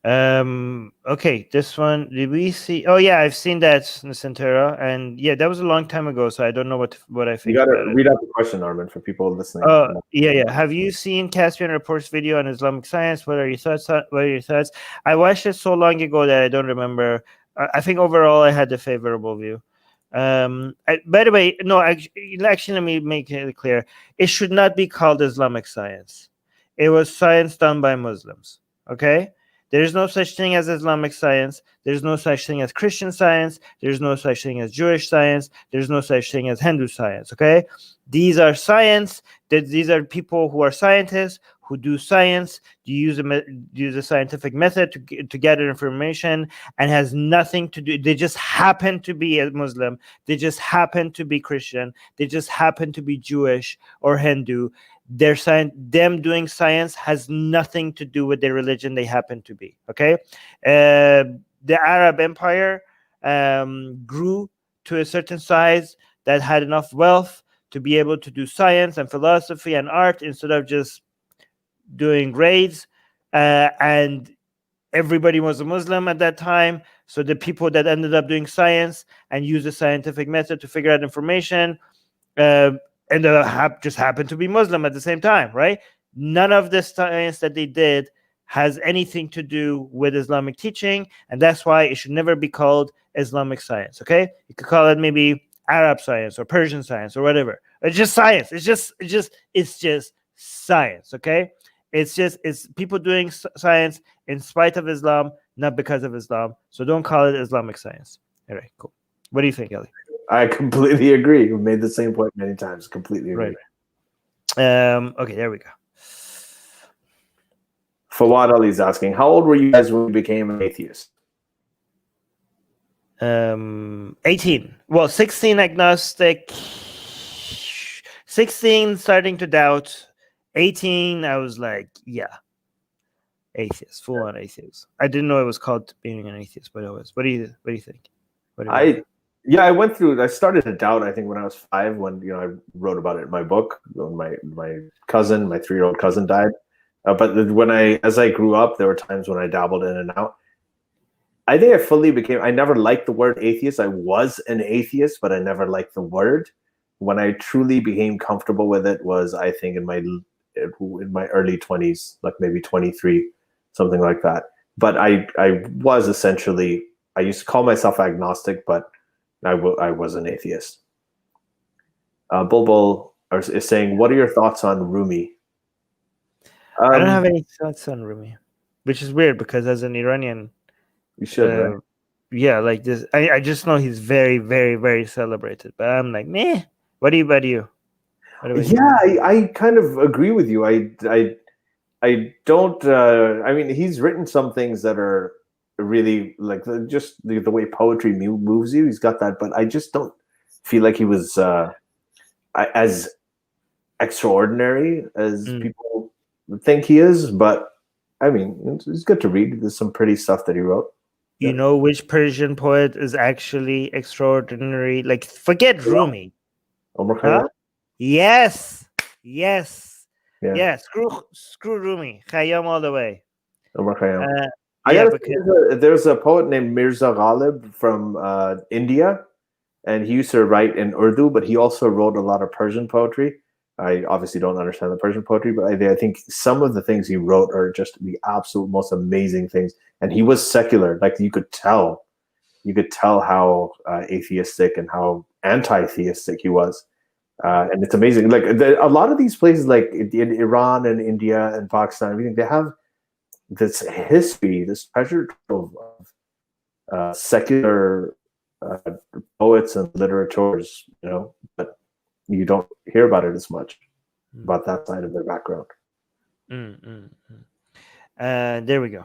Okay, this one, did we see? Oh yeah, I've seen that, Nicentera, and yeah, that was a long time ago, so I don't know what I think. You gotta read out the question, Armin, for people listening. Yeah. Have you seen Caspian Report's video on Islamic science? What are your thoughts? I watched it so long ago that I don't remember. I think overall I had a favorable view. By the way, no, actually, let me make it clear. It should not be called Islamic science. It was science done by Muslims. Okay. There's no such thing as Islamic science. There's no such thing as Christian science. There's no such thing as Jewish science. There's no such thing as Hindu science, okay? These are science. These are people who are scientists, who do science, use a scientific method to gather information, and has nothing to do. They just happen to be a Muslim. They just happen to be Christian. They just happen to be Jewish or Hindu. Them doing science has nothing to do with their religion. They happen to be, okay? The Arab Empire grew to a certain size that had enough wealth to be able to do science and philosophy and art instead of just doing grades, and everybody was a Muslim at that time. So the people that ended up doing science and used the scientific method to figure out information and just happened to be Muslim at the same time, right? None of the science that they did has anything to do with Islamic teaching, and that's why it should never be called Islamic science, okay? You could call it maybe Arab science or Persian science or whatever. It's just science. It's just science, okay? It's people doing science in spite of Islam, not because of Islam. So don't call it Islamic science. All right, cool. What do you think, Ellie? I completely agree. We've made the same point many times. Completely agree. Right. Okay, there we go. Fawad Ali's asking, how old were you guys when you became an atheist? 18. Well, 16 agnostic. 16 starting to doubt. 18, I was like, yeah, atheist, full on atheist. I didn't know it was called being an atheist, but it was. What do you think? I went through. I started to doubt. I think when I was 5, when I wrote about it in my book. When my cousin, my 3-year-old cousin, died. But as I grew up, there were times when I dabbled in and out. I think I fully became. I never liked the word atheist. I was an atheist, but I never liked the word. When I truly became comfortable with it was, I think, in in my early 20s, like maybe 23, something like that. But I was essentially, I used to call myself agnostic, but I was an atheist. Bulbul is saying, what are your thoughts on Rumi? I don't have any thoughts on Rumi, which is weird because as an Iranian, You should, right? yeah, like this. I just know he's very, very, very celebrated, but I'm like, meh. What about you? Yeah, I kind of agree with you. I don't. I mean, he's written some things that are really like just the way poetry moves you. He's got that, but I just don't feel like he was as extraordinary as people think he is. But I mean, it's good to read. There's some pretty stuff that he wrote. You know which Persian poet is actually extraordinary? Like, forget Rumi. Omar Khayyam? Yes. Yeah. Screw Rumi. Khayyam all the way. Omar Khayyam. Because there's a poet named Mirza Ghalib from India, and he used to write in Urdu, but he also wrote a lot of Persian poetry. I obviously don't understand the Persian poetry, but I think some of the things he wrote are just the absolute most amazing things. And he was secular. Like you could tell how atheistic and how anti-theistic he was. And it's amazing. Like a lot of these places, like in Iran and India and Pakistan, everything, they have this history, this treasure trove of secular poets and literateurs, but you don't hear about it as much, about that side of their background. There we go.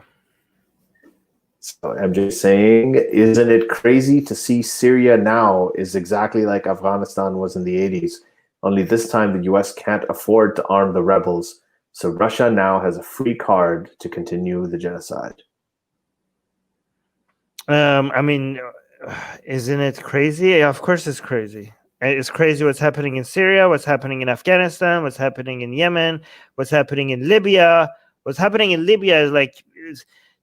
So MJ saying, isn't it crazy to see Syria now is exactly like Afghanistan was in the 80s, only this time the US can't afford to arm the rebels, so Russia now has a free card to continue the genocide. I mean, isn't it crazy? Yeah, of course it's crazy. It's crazy what's happening in Syria, what's happening in Afghanistan, what's happening in Yemen, what's happening in Libya. What's happening in Libya is like...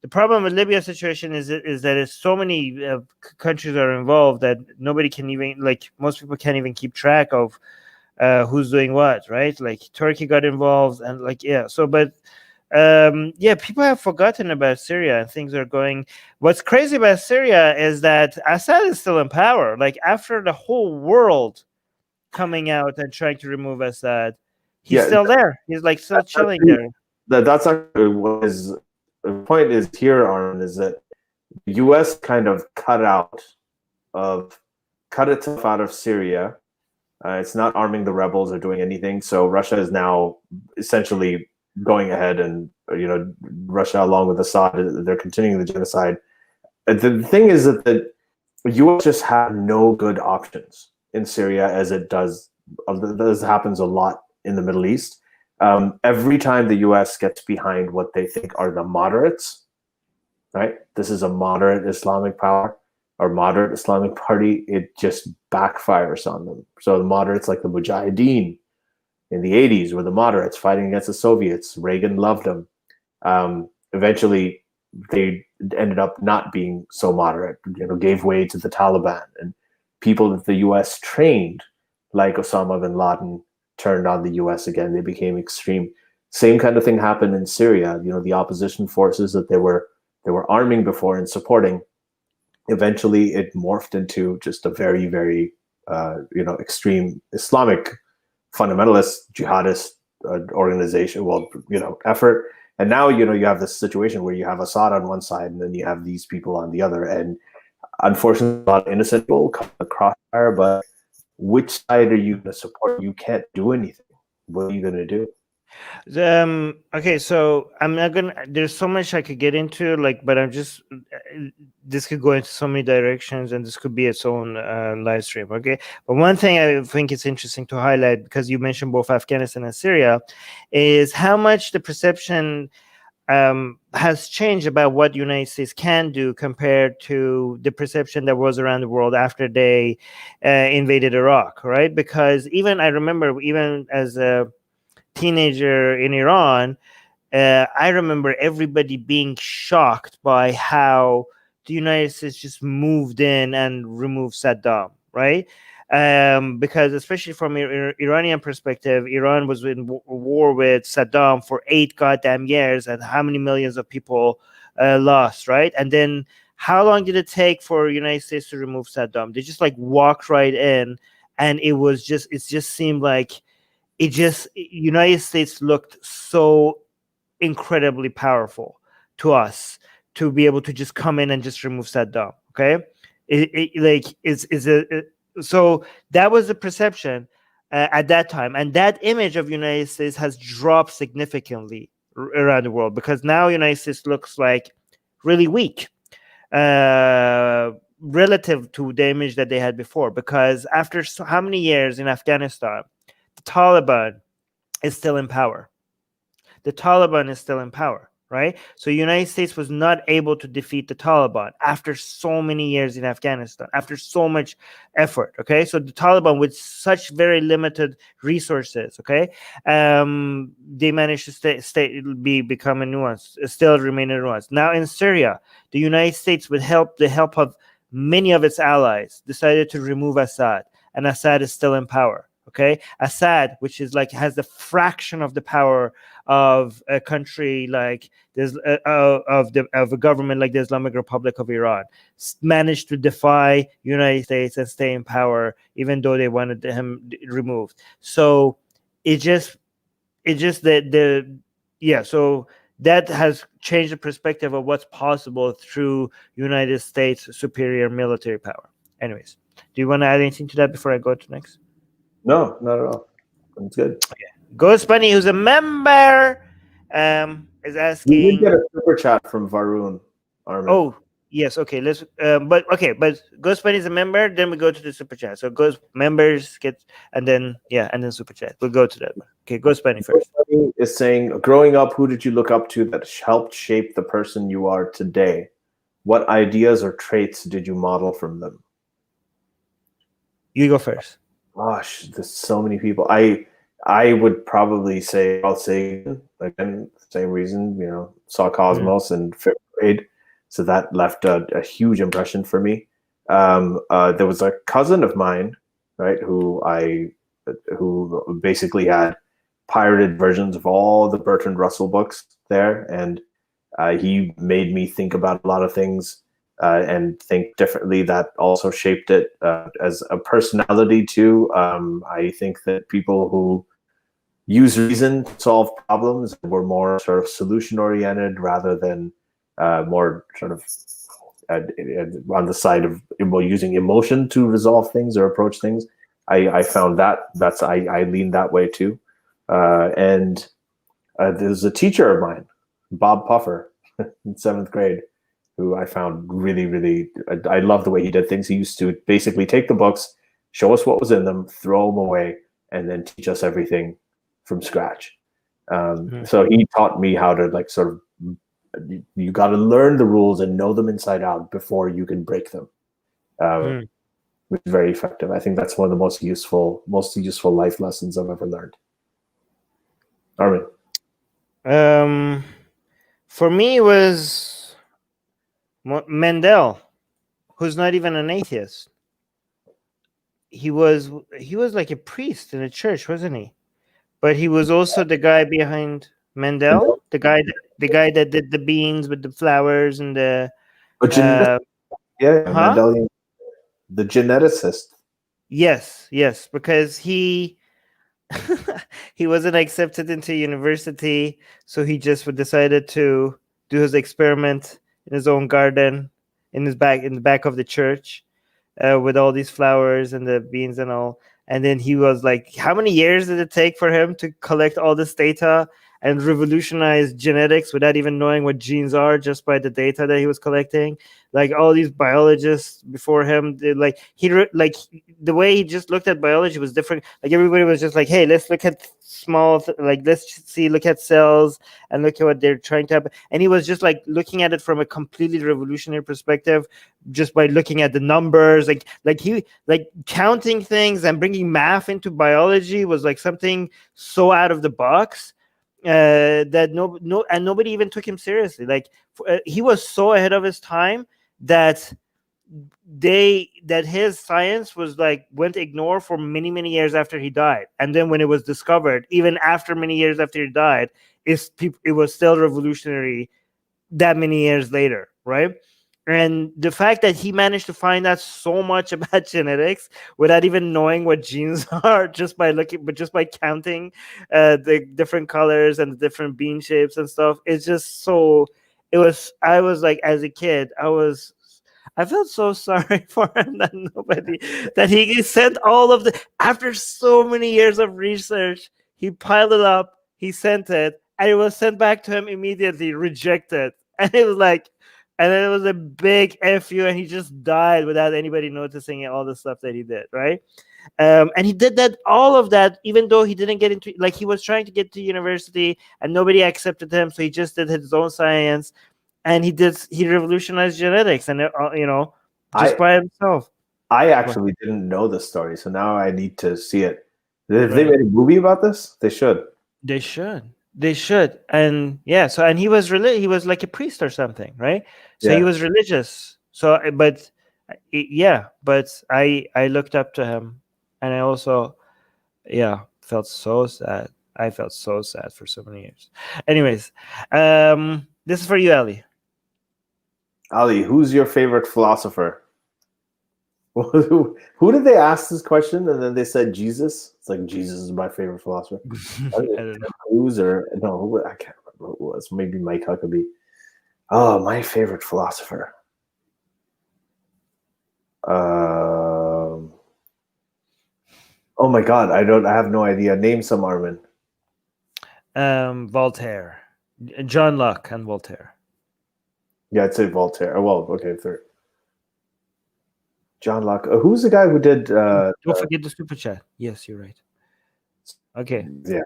the problem with Libya situation is that there's so many countries are involved that nobody can even, like, most people can't even keep track of who's doing what, right? Like Turkey got involved and like, yeah. So, but people have forgotten about Syria and things are going... What's crazy about Syria is that Assad is still in power. Like after the whole world coming out and trying to remove Assad, he's still there. He's like still chilling there. That's actually what is... The point is here, Arnon, is that the U.S. kind of cut itself out of Syria. It's not arming the rebels or doing anything. So Russia is now essentially going ahead and, Russia along with Assad, they're continuing the genocide. The thing is that the U.S. just had no good options in Syria, as happens a lot in the Middle East. Every time the U.S. gets behind what they think are the moderates, right? This is a moderate Islamic power or moderate Islamic party. It just backfires on them. So the moderates, like the Mujahideen in the 80s, were the moderates fighting against the Soviets. Reagan loved them. Eventually, they ended up not being so moderate. Gave way to the Taliban, and people that the U.S. trained, like Osama bin Laden, turned on the U.S. again. They became extreme. Same kind of thing happened in Syria. The opposition forces that they were arming before and supporting, eventually it morphed into just a very, very extreme Islamic fundamentalist jihadist organization, effort. And now you have this situation where you have Assad on one side and then you have these people on the other, and unfortunately a lot of innocent people come across fire. But which side are you going to support? You can't do anything. What are you going to do? Okay, so I'm not gonna... there's so much I could get into, but I'm just... this could go into so many directions and this could be its own live stream. Okay, but one thing I think it's interesting to highlight, because you mentioned both Afghanistan and Syria, is how much the perception has changed about what the United States can do compared to the perception that was around the world after they invaded Iraq, right? Because I remember even as a teenager in Iran, I remember everybody being shocked by how the United States just moved in and removed Saddam, right? because especially from Iranian perspective, Iran was in war with Saddam for 8 goddamn years, and how many millions of people lost, right? And then how long did it take for United States to remove Saddam? They just like walked right in, and it just seemed like United States looked so incredibly powerful to us to be able to just come in and just remove Saddam. Okay, so that was the perception at that time, and that image of United States has dropped significantly around the world, because now United States looks like really weak relative to the image that they had before, because after how many years in Afghanistan, the Taliban is still in power. The Taliban is still in power, right? So the United States was not able to defeat the Taliban after so many years in Afghanistan, after so much effort, okay? So the Taliban, with such very limited resources, okay, they managed to become a nuance, still remain a nuance. Now in Syria, the United States, with the help of many of its allies, decided to remove Assad, and Assad is still in power. Okay, Assad, which is like has the fraction of the power of a country like there's of a government like the Islamic Republic of Iran, managed to defy United States and stay in power, even though they wanted him removed. So it just so that has changed the perspective of what's possible through United States superior military power. Anyways, do you want to add anything to that before I go to next? No, not at all. It's good. Okay. Ghost Bunny, who's a member, is asking. We did get a super chat from Varun. Armin. Oh yes, okay. Let's. But Ghost Bunny is a member. Then we go to the super chat. So Ghost members get, and then super chat. We'll go to that one. Okay, Ghost Bunny first. Ghost Bunny is saying, growing up, who did you look up to that helped shape the person you are today? What ideas or traits did you model from them? You go first. Gosh, there's so many people. I would probably say Carl Sagan, again, same reason, saw Cosmos in 5th grade. So that left a huge impression for me. There was a cousin of mine, right, who basically had pirated versions of all the Bertrand Russell books there. And he made me think about a lot of things and think differently. That also shaped it as a personality too. I think that people who use reason to solve problems were more sort of solution oriented rather than more sort of on the side of using emotion to resolve things or approach things. I found I lean that way too. And there's a teacher of mine, Bob Puffer, in 7th grade, who I found really, really, I love the way he did things. He used to basically take the books, show us what was in them, throw them away, and then teach us everything from scratch. So he taught me how to you got to learn the rules and know them inside out before you can break them, which is very effective. I think that's one of the most useful life lessons I've ever learned. Armin. For me, it was Mendel, who's not even an atheist. He was like a priest in a church, wasn't he? But he was also the guy behind Mendel, the guy that did the beans with the flowers and the. Mendelian, the geneticist. Yes, because he wasn't accepted into university, so he just decided to do his experiment in his own garden, in the back of the church, with all these flowers and the beans and all. And then he was like, how many years did it take for him to collect all this data and revolutionize genetics without even knowing what genes are, just by the data that he was collecting? Like all these biologists before him, the way he just looked at biology was different. Like everybody was just like, hey, let's look at look at cells and look at what they're trying to happen. And he was just like looking at it from a completely revolutionary perspective, just by looking at the numbers, he counting things and bringing math into biology was like something so out of the box that nobody even took him seriously. He was so ahead of his time that that his science was like went ignored for many years after he died, and then when it was discovered, even after many years after he died, it was still revolutionary that many years later, right? And the fact that he managed to find out so much about genetics without even knowing what genes are, just by counting the different colors and the different bean shapes and stuff, it's just so. I was like, as a kid, I felt so sorry for him that he sent all of the, after so many years of research, he piled it up, he sent it, and it was sent back to him immediately, rejected. And it was like, and then it was a big fu, and he just died without anybody noticing all the stuff that he did, right? And he did all of that, even though he didn't get into, like, he was trying to get to university and nobody accepted him, so he just did his own science, and he revolutionized genetics, and just by himself. I actually didn't know this story, so now I need to see it. If they made a movie about this, they should. They should. And yeah, so, and he was he was like a priest or something, right? So he was religious. So, but I looked up to him, and I also, felt so sad. I felt so sad for so many years. Anyways, this is for you, Ali. Ali, who's your favorite philosopher? Who did they ask this question, and then they said Jesus? It's like, Jesus is my favorite philosopher. I don't know. I can't remember who it was. Maybe Mike Huckabee. Oh, my favorite philosopher. Oh my God, I have no idea. Name some, Armin. Voltaire, John Locke, and Voltaire. Yeah, I'd say Voltaire. Well, okay, third. John Locke. Who's the guy who did? Don't forget the super chat. Yes, you're right. Okay. Yeah.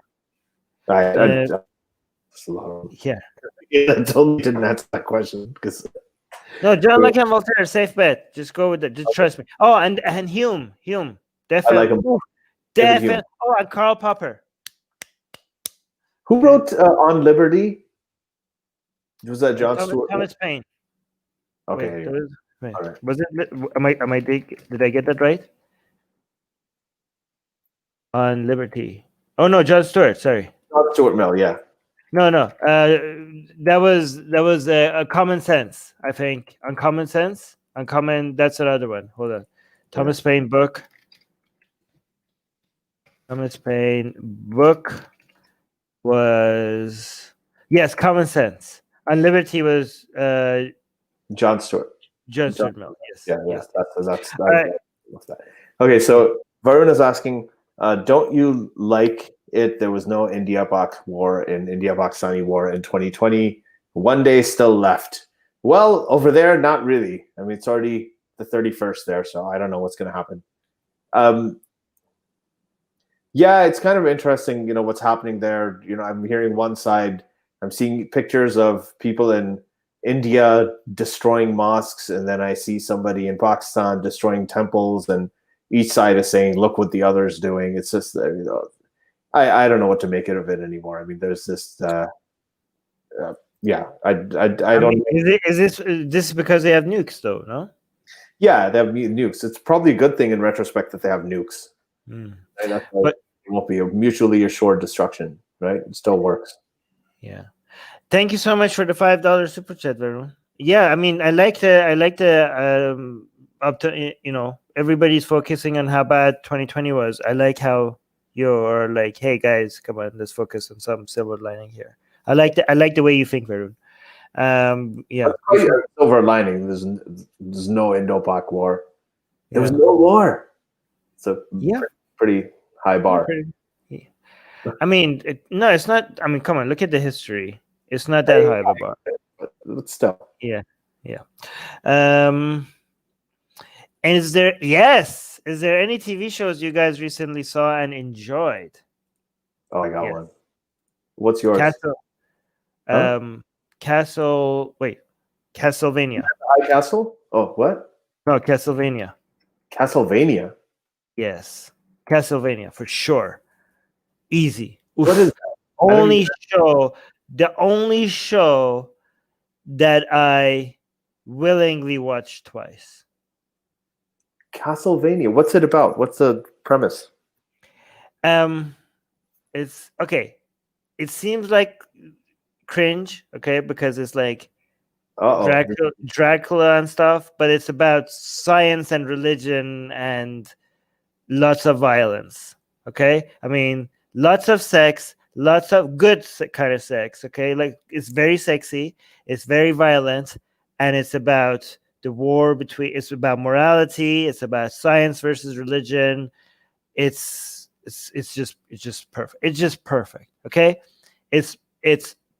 Yeah. I totally didn't answer that question because. No, John Locke and Voltaire, safe bet. Just go with it. Just trust me. Oh, and Hume, definitely. I like him. Definitely. Oh, and Karl Popper. Who wrote On Liberty? Was that John Stuart? Thomas Paine. Okay. Wait, all right. Was it? Did I get that right? On Liberty. Oh no, John Stuart. Sorry. John Stuart Mill. Yeah. No. That was a Common Sense. I think on Common Sense. That's another one. Hold on. Thomas Paine book. Thomas Paine book was Common Sense. On Liberty was John Stuart. John Stuart Mill. Yes. Yes. That's that. Okay, so Varun is asking, don't you like it? There was no India-Pakistani war in 2020. One day still left. Well, over there, not really. I mean, it's already the 31st there, so I don't know what's going to happen. Yeah, it's kind of interesting, what's happening there. I'm hearing one side. I'm seeing pictures of people in India destroying mosques, and then I see somebody in Pakistan destroying temples, and each side is saying, look what the other is doing. It's just, I don't know what to make of it anymore. I mean, there's this, I don't. Is this because they have nukes, though? No. Yeah, they have nukes. It's probably a good thing in retrospect that they have nukes. But it won't be a mutually assured destruction, right? It still works. Yeah. Thank you so much for the $5 super chat, everyone. Yeah, I mean, I like the up to everybody's focusing on how bad 2020 was. I like how you're like, hey guys, come on, let's focus on some silver lining here. I like the way you think, Varun. Yeah. Silver lining. There's no Indo-Pak war. There was no war. It's a pretty high bar. I mean, it's not. I mean, come on, look at the history. It's not that high of a bar. But still. Yeah. And is there any TV shows you guys recently saw and enjoyed? Oh, I got one. What's yours? Castlevania. High Castle? Oh, what? No, Castlevania. Castlevania? Yes. Castlevania, for sure. Easy. Oof. What is that? The only show that I willingly watched twice. Castlevania. What's it about? What's the premise? It's okay. It seems like cringe, okay, because it's like Uh-oh. Dracula and stuff, but it's about science and religion and lots of violence. Okay, I mean, lots of sex, lots of good kind of sex. Okay, like it's very sexy, it's very violent, and it's about the war between. It's about morality. It's about science versus religion. It's just perfect. It's just perfect. Okay, it's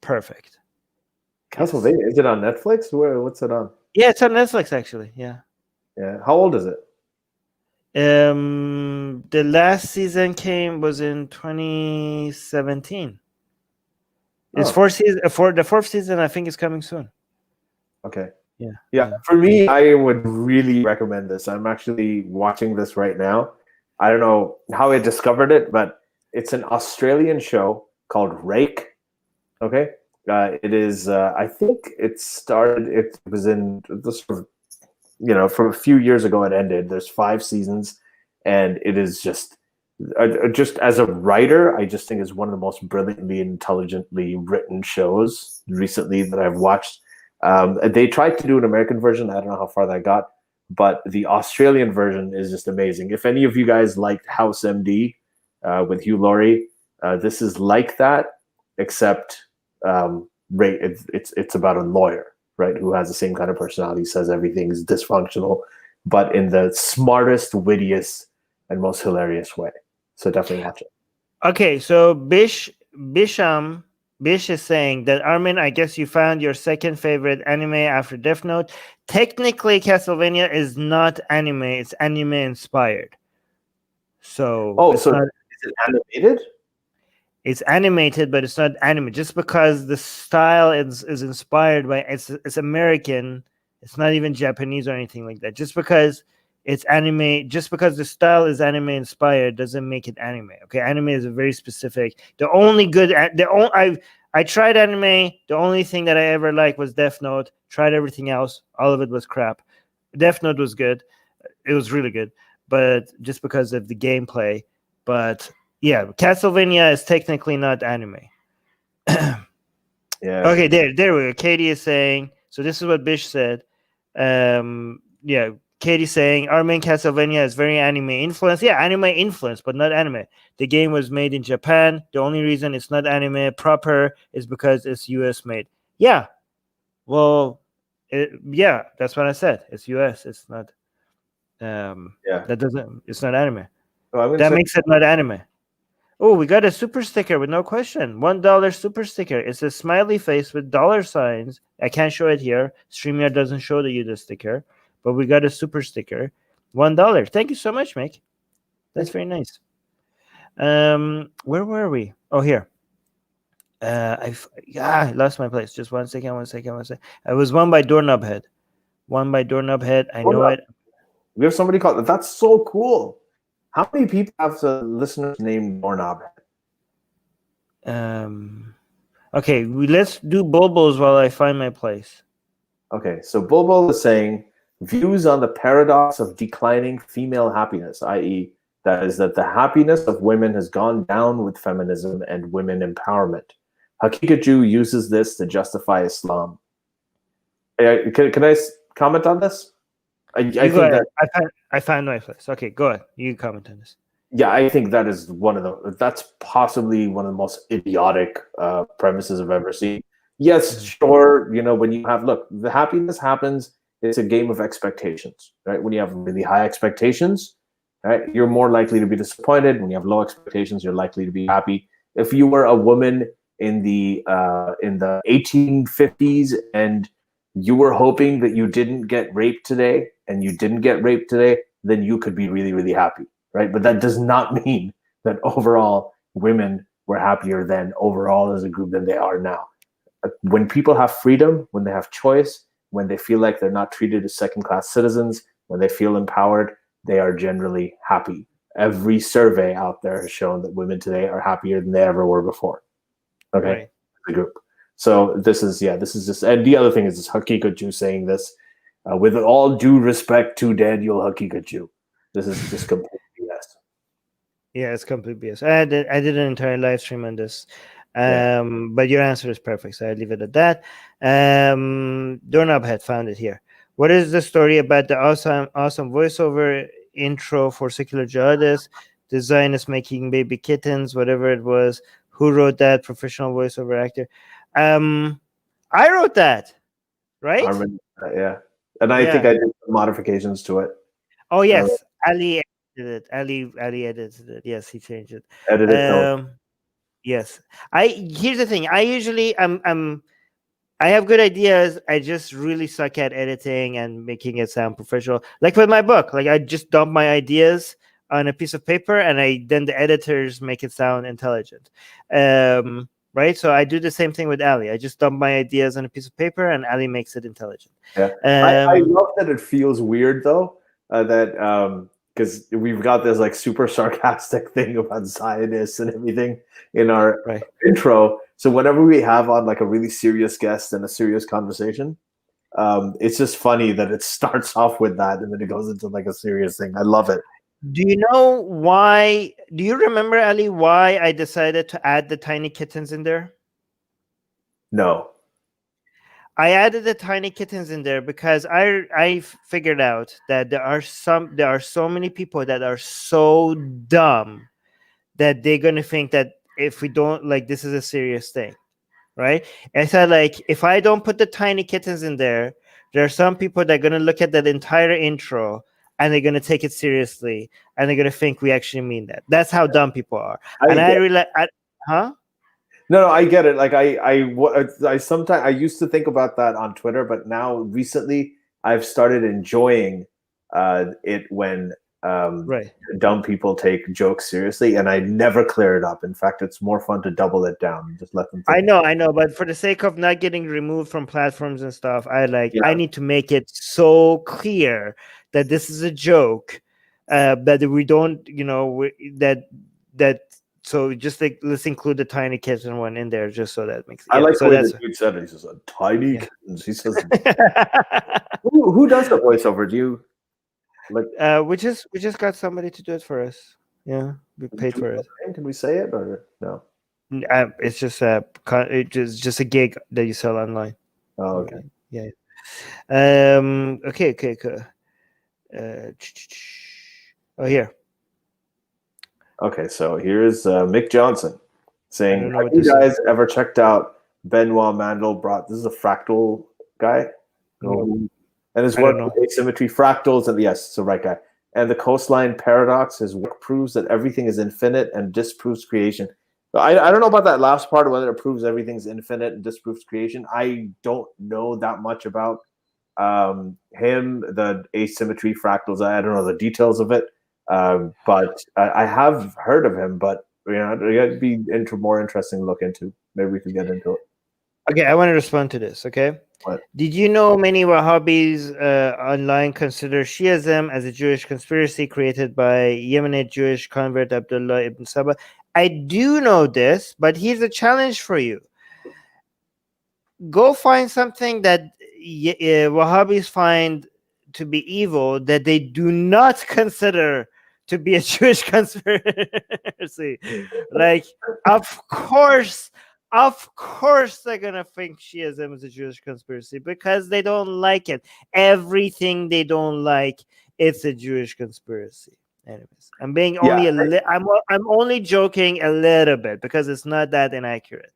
perfect. Yes. Castlevania. Is it on Netflix? What's it on? Yeah, it's on Netflix actually. Yeah. Yeah. How old is it? The last season was in 2017. It's Oh, 4 seasons. For the fourth season, I think is coming soon. okay. Yeah. Yeah. For me, I would really recommend this. I'm actually watching this right now. I don't know how I discovered it, but it's an Australian show called Rake. Okay. It is. I think it started. It was in this, from a few years ago. It ended. There's 5 seasons, and it is just as a writer, I just think it's one of the most brilliantly, intelligently written shows recently that I've watched. They tried to do an American version. I don't know how far that got, but the Australian version is just amazing. If any of you guys liked House MD with Hugh Laurie, this is like that, except it's about a lawyer, right, who has the same kind of personality, says everything's dysfunctional, but in the smartest, wittiest, and most hilarious way. So definitely watch it. Okay, so Bish is saying that, Armin, I guess you found your second favorite anime after Death Note. Technically, Castlevania is not anime; it's anime inspired. So is it animated? It's animated, but it's not anime. Just because the style is inspired by it's American, it's not even Japanese or anything like that. Just because it's anime, just because the style is anime inspired, doesn't make it anime. Okay, anime is a very specific. I tried anime. The only thing that I ever liked was Death Note. Tried everything else. All of it was crap. Death Note was good. It was really good, but just because of the gameplay. But yeah, Castlevania is technically not anime. Yeah. Okay, there we go. Katie is saying. So this is what Bish said. Yeah, Katie saying our main Castlevania is very anime influenced. Yeah, anime influenced, but not anime. The game was made in Japan. The only reason it's not anime proper is because it's US made. Yeah. Well, yeah, that's what I said. It's US. It's not. That doesn't. It's not anime. That makes it not anime. Oh, we got a super sticker with no question. $1 super sticker. It's a smiley face with dollar signs. I can't show it here. StreamYard doesn't show you the sticker, but we got a super sticker. $1. Thank you so much, Mick. That's very nice. Where were we? Oh, here. I lost my place. Just 1 second. I was one by Doorknob Head. I know it. We have somebody called. That's so cool. How many people have listeners named Doorknob Head? Okay, let's do Bulbos while I find my place. Okay, so Bulbul is saying views on the paradox of declining female happiness, i.e., that is that the happiness of women has gone down with feminism and women empowerment. Hakikaju uses this to justify Islam. Can I comment on this? I think that I found my place. Okay, go ahead. You comment on this. Yeah, I think that is that's possibly one of the most idiotic premises I've ever seen. Yes, sure, when you have, the happiness happens, it's a game of expectations, right? When you have really high expectations, right, you're more likely to be disappointed. When you have low expectations, you're likely to be happy. If you were a woman in the 1850s and you were hoping that you didn't get raped today and you didn't get raped today, then you could be really, really happy. Right, but that does not mean that overall women were happier than overall as a group than they are now. When people have freedom, when they have choice, when they feel like they're not treated as second-class citizens, when they feel empowered, they are generally happy. Every survey out there has shown that women today are happier than they ever were before. Okay, right. The group. So this is just, and the other thing is this Hakikaju saying this with all due respect to Daniel Hakikaju. This is just complete BS. Yeah, it's complete BS. I did an entire live stream on this. Yeah. But your answer is perfect, so I leave it at that. Doorknob had found it here. What is the story about the awesome voiceover intro for Secular Jihadists? Design is making baby kittens, whatever it was. Who wrote that? Professional voiceover actor. I wrote that, right? I remember that, yeah. And I think Yeah. I did some modifications to it. Oh yes, Ali edited it. Ali edited it. Yes, he changed it. Edited. Yes. Here's the thing. I usually I have good ideas. I just really suck at editing and making it sound professional. Like with my book, like I just dump my ideas on a piece of paper, and then the editors make it sound intelligent. Right. So I do the same thing with Ali. I just dump my ideas on a piece of paper, and Ali makes it intelligent. Yeah. I love that it feels weird though. That because we've got this like super sarcastic thing about Zionists and everything in our intro. So whenever we have on like a really serious guest and a serious conversation, it's just funny that it starts off with that and then it goes into like a serious thing. I love it. Do you know why? Do you remember, Ali, why I decided to add the tiny kittens in there? No. I added the tiny kittens in there because I figured out that there are so many people that are so dumb that they're gonna think that if we don't, like, this is a serious thing, right? And I said, like, if I don't put the tiny kittens in there, there are some people that are gonna look at that entire intro and they're gonna take it seriously and they're gonna think we actually mean that. That's how dumb people are. No, I get it. Like I sometimes I used to think about that on Twitter, but now recently I've started enjoying it when dumb people take jokes seriously, and I never clear it up. In fact, it's more fun to double it down and just let them think. I know, but for the sake of not getting removed from platforms and stuff, I need to make it so clear that this is a joke, that we don't, that. So just like, let's include the tiny kitten one in there, just so that makes. I like the way the dude said it. He says, "A tiny kittens." He says, "Who does the voiceover? Do you like?" We just got somebody to do it for us. Yeah, we paid for it. Can we say it or no? It's just just a gig that you sell online. Oh, okay. Yeah. Okay. Cool. Here. Okay, so here's Mick Johnson saying, have you guys ever checked out Benoit Mandelbrot? This is a fractal guy. And his work with asymmetry, fractals, and yes, it's the right guy. And the coastline paradox, his work proves that everything is infinite and disproves creation. I don't know about that last part, whether it proves everything's infinite and disproves creation. I don't know that much about him, the asymmetry, fractals. I don't know the details of it. But I have heard of him, but it'd be more interesting to look into. Maybe we could get into it. Okay, I want to respond to this. Okay, what? Did you know many Wahhabis online consider Shiism as a Jewish conspiracy created by Yemenite Jewish convert Abdullah ibn Saba? I do know this, but here's a challenge for you. Go find something that Wahhabis find to be evil that they do not consider to be a Jewish conspiracy. Like, of course they're gonna think Shiism is a Jewish conspiracy because they don't like it. Everything they don't like, it's a Jewish conspiracy. Anyways, I'm being only I'm only joking a little bit because it's not that inaccurate.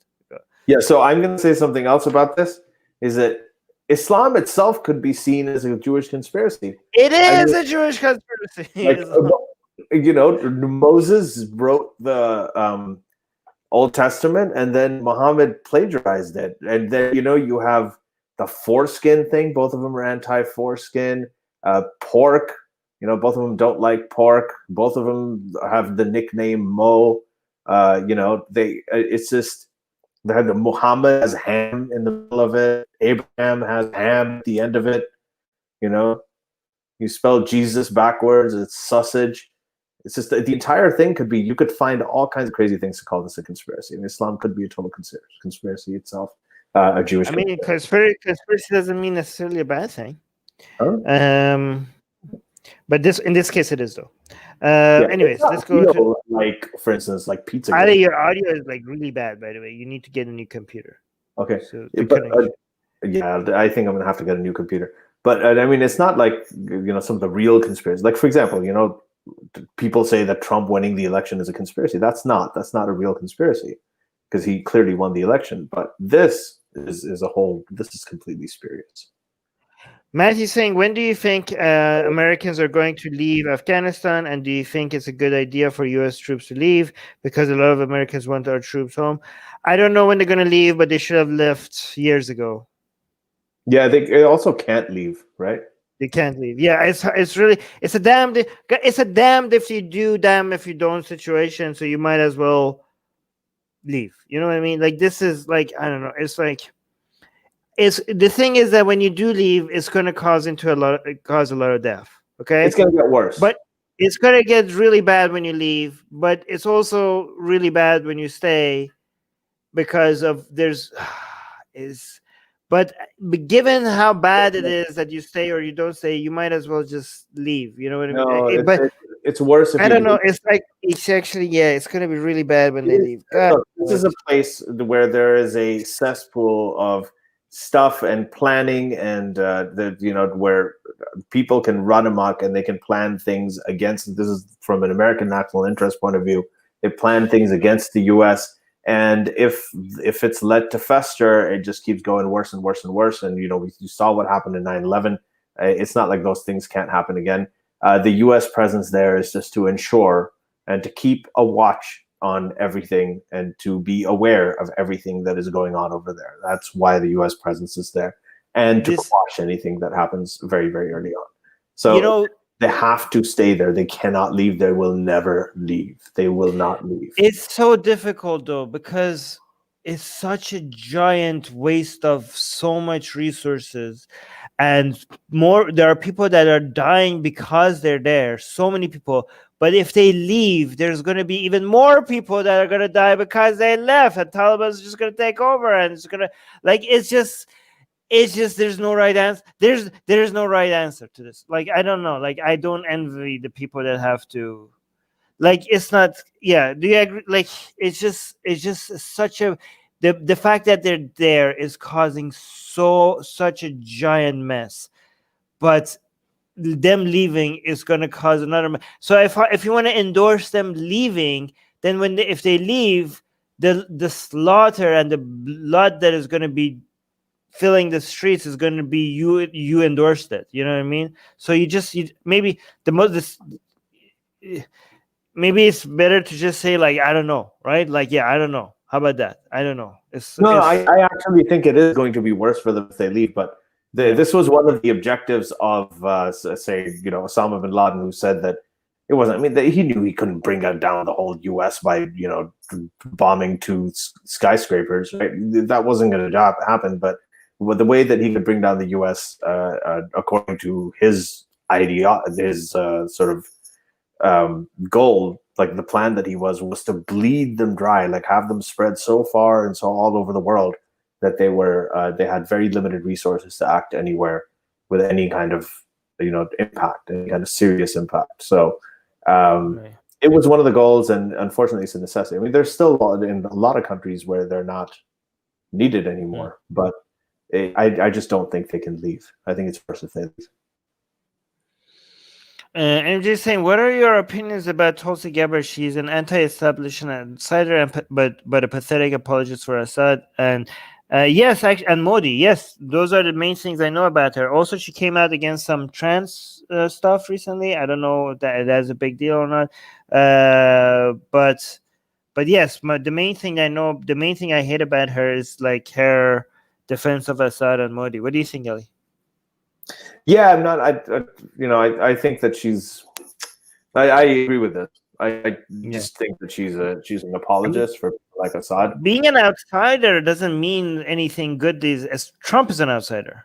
Yeah, so I'm gonna say something else about this. Is that Islam itself could be seen as a Jewish conspiracy. It is a Jewish conspiracy. Like, Moses wrote the Old Testament, and then Muhammad plagiarized it. And then, you have the foreskin thing. Both of them are anti-foreskin. Pork, both of them don't like pork. Both of them have the nickname Mo. It's just... They had the Muhammad has ham in the middle of it. Abraham has ham at the end of it. You spell Jesus backwards, it's sausage. It's just the entire thing could be, you could find all kinds of crazy things to call this a conspiracy. And Islam could be a total conspiracy itself, a Jewish conspiracy doesn't mean necessarily a bad thing. Huh? But in this case, it is though. Yeah, Anyways, it's not let's go to real, like for instance, like pizza. Ali. Your audio is like really bad, by the way. You need to get a new computer. Okay, So the but connection. yeah, I think I'm gonna have to get a new computer. But I mean, it's not like some of the real conspiracies. Like for example, people say that Trump winning the election is a conspiracy. That's not a real conspiracy because he clearly won the election. But this is a whole. This is completely spurious. Matthew's saying, when do you think Americans are going to leave Afghanistan? And do you think it's a good idea for U.S. troops to leave? Because a lot of Americans want our troops home. I don't know when they're going to leave, but they should have left years ago. Yeah, they also can't leave, right? They can't leave. Yeah, it's a damned if you do, damn if you don't situation. So you might as well leave. You know what I mean? Like this is like, I don't know. It's like, the thing is that when you do leave, it's going to cause a lot of death. Okay, it's going to get worse. But it's going to get really bad when you leave. But it's also really bad when you stay because of But given how bad it is that you stay or you don't stay, you might as well just leave. You know what I mean? No, But it's worse. If I don't know. It's like it's actually it's going to be really bad when they leave. Look, this is a place where there is a cesspool of stuff and planning, and where people can run amok and they can plan things against. This is from an American national interest point of view. They plan things against the U.S. And if it's let to fester, it just keeps going worse and worse and worse. And you saw what happened in 9/11. It's not like those things can't happen again. The U.S. presence there is just to ensure and to keep a watch on everything and to be aware of everything that is going on over there. That's why the U.S. presence is there, and to quash anything that happens very, very early on. So they have to stay there. They cannot leave. They will never leave. They will not leave. It's so difficult though, because it's such a giant waste of so much resources, and there are people that are dying because they're there. So many people. But if they leave, there's going to be even more people that are going to die because they left, and Taliban's just going to take over, and it's going to it's just there's no right answer. There's no right answer to this. Like, I don't know. Like, I don't envy the people that have to. Like, it's not. Yeah. Do you agree? Like, it's just such a. The fact that they're there is causing such a giant mess, but them leaving is going to cause another. So if you want to endorse them leaving, then if they leave, the slaughter and the blood that is going to be filling the streets is going to be you endorsed it. You know what I mean? So maybe maybe it's better to just say, like, I don't know, right? Like, I don't know. How about that? I don't know. I actually think it is going to be worse for them if they leave, but this was one of the objectives of, say, Osama bin Laden, who said that it wasn't. I mean, he knew he couldn't bring down the whole U.S. by bombing 2 skyscrapers. Right? That wasn't going to happen. But the way that he could bring down the U.S. According to his sort of goal, like the plan that he was to bleed them dry, like have them spread so far and so all over the world that they had very limited resources to act anywhere with any kind of impact, any kind of serious impact. So it was one of the goals, and unfortunately it's a necessity. I mean, there's still in a lot of countries where they're not needed anymore, but I just don't think they can leave. I think it's worse if they leave. I'm just saying, what are your opinions about Tulsi Gabbard? She's an anti-establishment outsider, but a pathetic apologist for Assad. And yes, actually, and Modi. Yes, those are the main things I know about her. Also, she came out against some trans stuff recently. I don't know if that's a big deal or not. But yes, the main thing I hate about her is like her defense of Assad and Modi. What do you think, Ellie? Yeah, I'm not. I think that she's. I agree with this. I just think that she's an apologist for like Assad. Being an outsider doesn't mean anything good. As Trump is an outsider.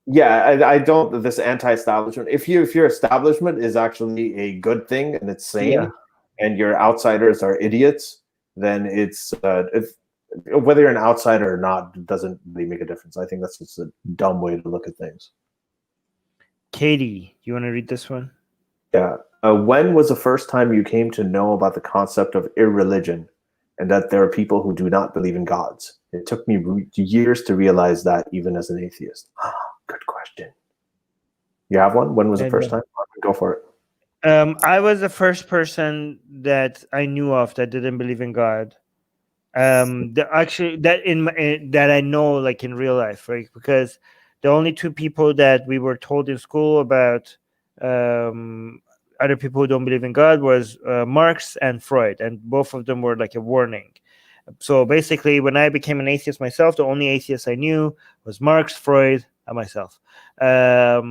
Yeah, I don't. This anti-establishment. If your establishment is actually a good thing and it's sane, and your outsiders are idiots, then it's whether you're an outsider or not doesn't really make a difference. I think that's just a dumb way to look at things. Katie, you want to read this one? Yeah. When was the first time you came to know about the concept of irreligion and that there are people who do not believe in gods? It took me years to realize that, even as an atheist. Good question. You have one? When was the first time? Go for it. I was the first person that I knew of that didn't believe in God. That I know, like in real life, right? Because the only two people that we were told in school about other people who don't believe in God was Marx and Freud, and both of them were like a warning. So basically, when I became an atheist myself, the only atheist I knew was Marx, Freud, and myself. I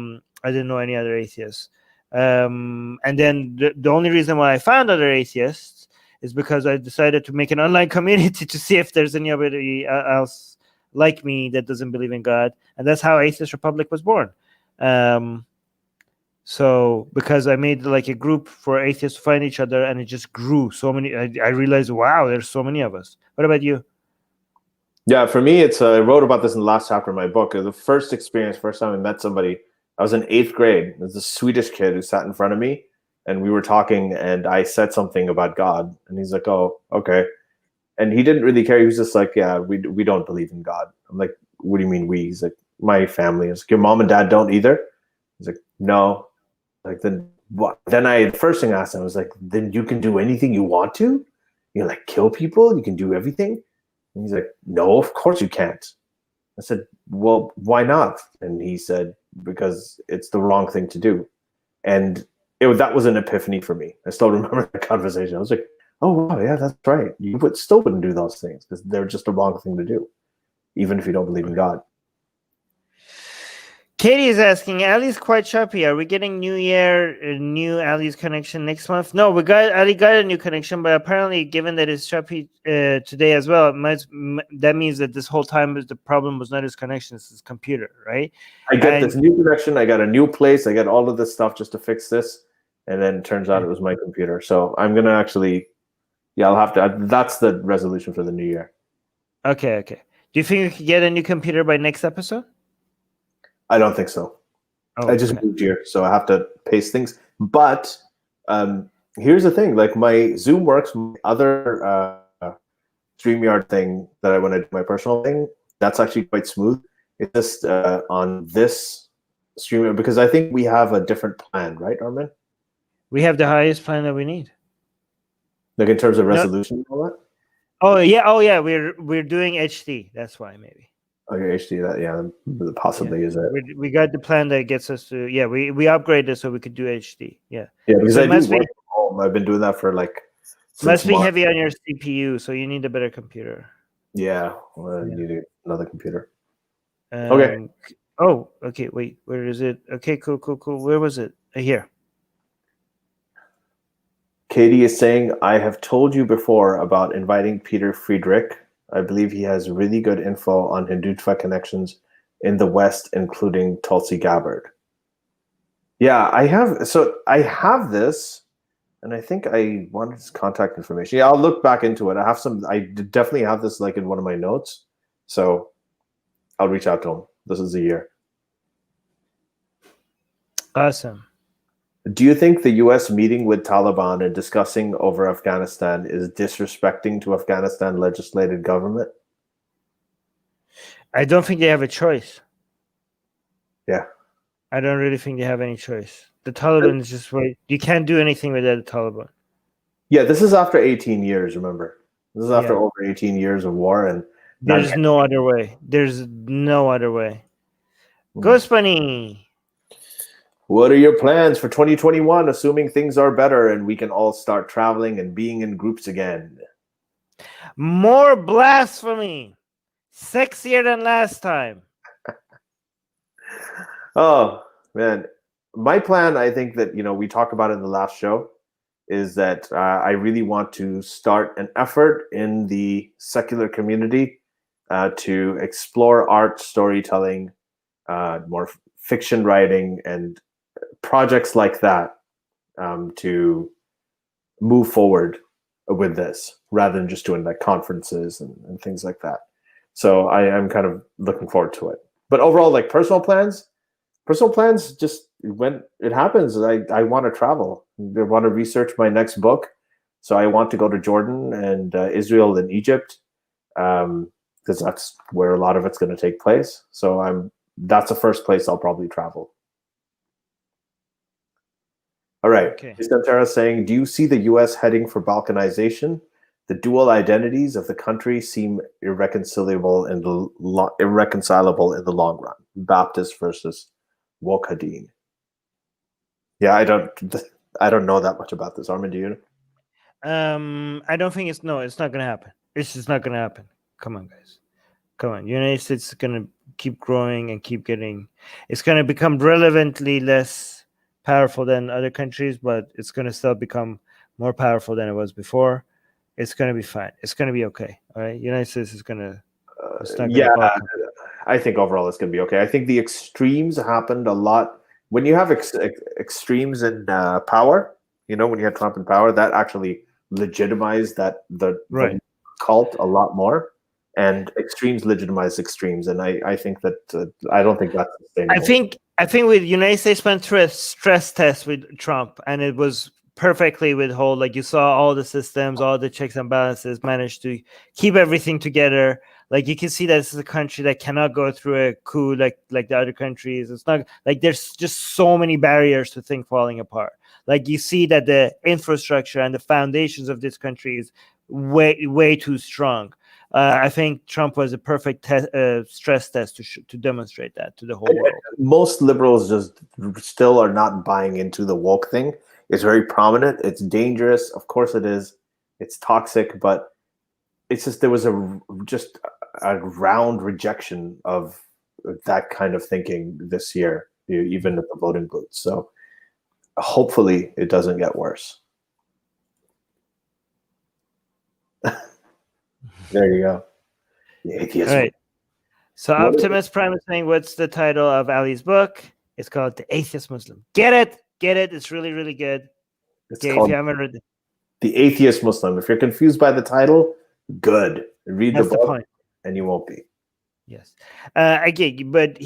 didn't know any other atheists. And then the only reason why I found other atheists is because I decided to make an online community to see if there's anybody else like me that doesn't believe in God. And that's how Atheist Republic was born. So because I made like a group for atheists to find each other, and it just grew so many. I realized, wow, there's so many of us. What about you? Yeah, for me, it's I wrote about this in the last chapter of my book. The first time I met somebody, I was in 8th grade. There's a Swedish kid who sat in front of me, and we were talking, and I said something about God, and he's like, "Oh, okay," and he didn't really care. He was just like, "Yeah, we don't believe in God." I'm like, "What do you mean we?" He's like, "My family." Is like, "Your mom and dad don't either?" He's like, "No." Like, then what? Then the first thing I asked him was like, "Then you can do anything you want to? You like kill people? You can do everything?" And he's like, "No, of course you can't." I said, "Well, why not?" And he said, "Because it's the wrong thing to do." And that was an epiphany for me. I still remember the conversation. I was like, "Oh, wow, yeah, that's right. You still wouldn't do those things because they're just the wrong thing to do, even if you don't believe in God." Katie is asking, Ali's quite choppy. Are we getting New Year, new Ali's connection next month? No, Ali got a new connection, but apparently, given that it's choppy today as well, that means that this whole time the problem was not his connection, it's his computer, right? I get this new connection. I got a new place. I got all of this stuff just to fix this, and then it turns out it was my computer. So I'm gonna actually, I'll have to. That's the resolution for the new year. Okay. Do you think we could get a new computer by next episode? I don't think so. I just moved here, so I have to paste things. But here's the thing: like my Zoom works. My other StreamYard thing that when I do my personal thing, that's actually quite smooth. It's just on this StreamYard because I think we have a different plan, right, Armin? We have the highest plan that we need. Like in terms of resolution and all that? Oh yeah. We're doing HD. That's why maybe. Okay, HD. That possibly is it. We got the plan that gets us to we upgraded so we could do HD. Yeah. Yeah, because so I do work from home. I've been doing that for like. Must be heavy on your CPU, so you need a better computer. Yeah, well, you need another computer. Okay. Oh, okay. Wait, where is it? Okay, cool. Where was it? Here. Katie is saying, I have told you before about inviting Peter Friedrich. I believe he has really good info on Hindutva connections in the West, including Tulsi Gabbard. Yeah, I have. So I have this, and I think I wanted his contact information. Yeah, I'll look back into it. I definitely have this like in one of my notes. So I'll reach out to him. This is a year. Awesome. Do you think the U.S. meeting with Taliban and discussing over Afghanistan is disrespecting to Afghanistan legislative government? I don't think they have a choice. Yeah. I don't really think they have any choice. The Taliban is just right. You can't do anything without the Taliban. Yeah, this is after 18 years, remember? This is after over 18 years of war. And there's no other way. Ghost Bunny. What are your plans for 2021, assuming things are better and we can all start traveling and being in groups again? More blasphemy. Sexier than last time. Oh, man. My plan, I think that, we talked about it in the last show, is that I really want to start an effort in the secular community to explore art, storytelling, more fiction writing, and projects like that to move forward with this rather than just doing like conferences and things like that. So I am kind of looking forward to it. But overall, like personal plans, Personal plans, just when it happens, I want to travel. I want to research my next book. So I want to go to Jordan and Israel and Egypt, because that's where a lot of it's going to take place. So that's the first place I'll probably travel. All right. Okay. Santara saying, do you see the U.S. heading for balkanization? The dual identities of the country seem irreconcilable in the long run. Baptist versus Wokadeen. Yeah, I don't know that much about this. Armin, do you? I don't think it's not gonna happen. It's just not gonna happen. Come on, guys. Come on. United States is gonna keep growing and keep getting. It's gonna become relevantly less powerful than other countries, but it's gonna still become more powerful than it was before. It's gonna be fine. It's gonna be okay. All right. United States is gonna. I think overall it's gonna be okay. I think the extremes happened a lot when you have extremes in power. You know, when you had Trump in power, that actually legitimized the cult a lot more, and extremes legitimize extremes, and I think that I don't think that's sustainable. I think with United States went through a stress test with Trump, and it was perfectly withhold. Like you saw all the systems, all the checks and balances managed to keep everything together. Like you can see that this is a country that cannot go through a coup like the other countries. It's not like there's just so many barriers to things falling apart. Like you see that the infrastructure and the foundations of this country is way too strong. I think Trump was a perfect stress test to demonstrate that to the whole world. Most liberals just still are not buying into the woke thing. It's very prominent. It's dangerous. Of course it is. It's toxic, but it's just there was a round rejection of that kind of thinking this year, even at the voting booths. So hopefully it doesn't get worse. There you go. The atheist. All right. So Optimus Prime is saying, what's the title of Ali's book? It's called The Atheist Muslim. Get it. It's really, really good. It's called if you haven't read it. The Atheist Muslim. If you're confused by the title, good. Read the book and you won't be. Yes. Again, but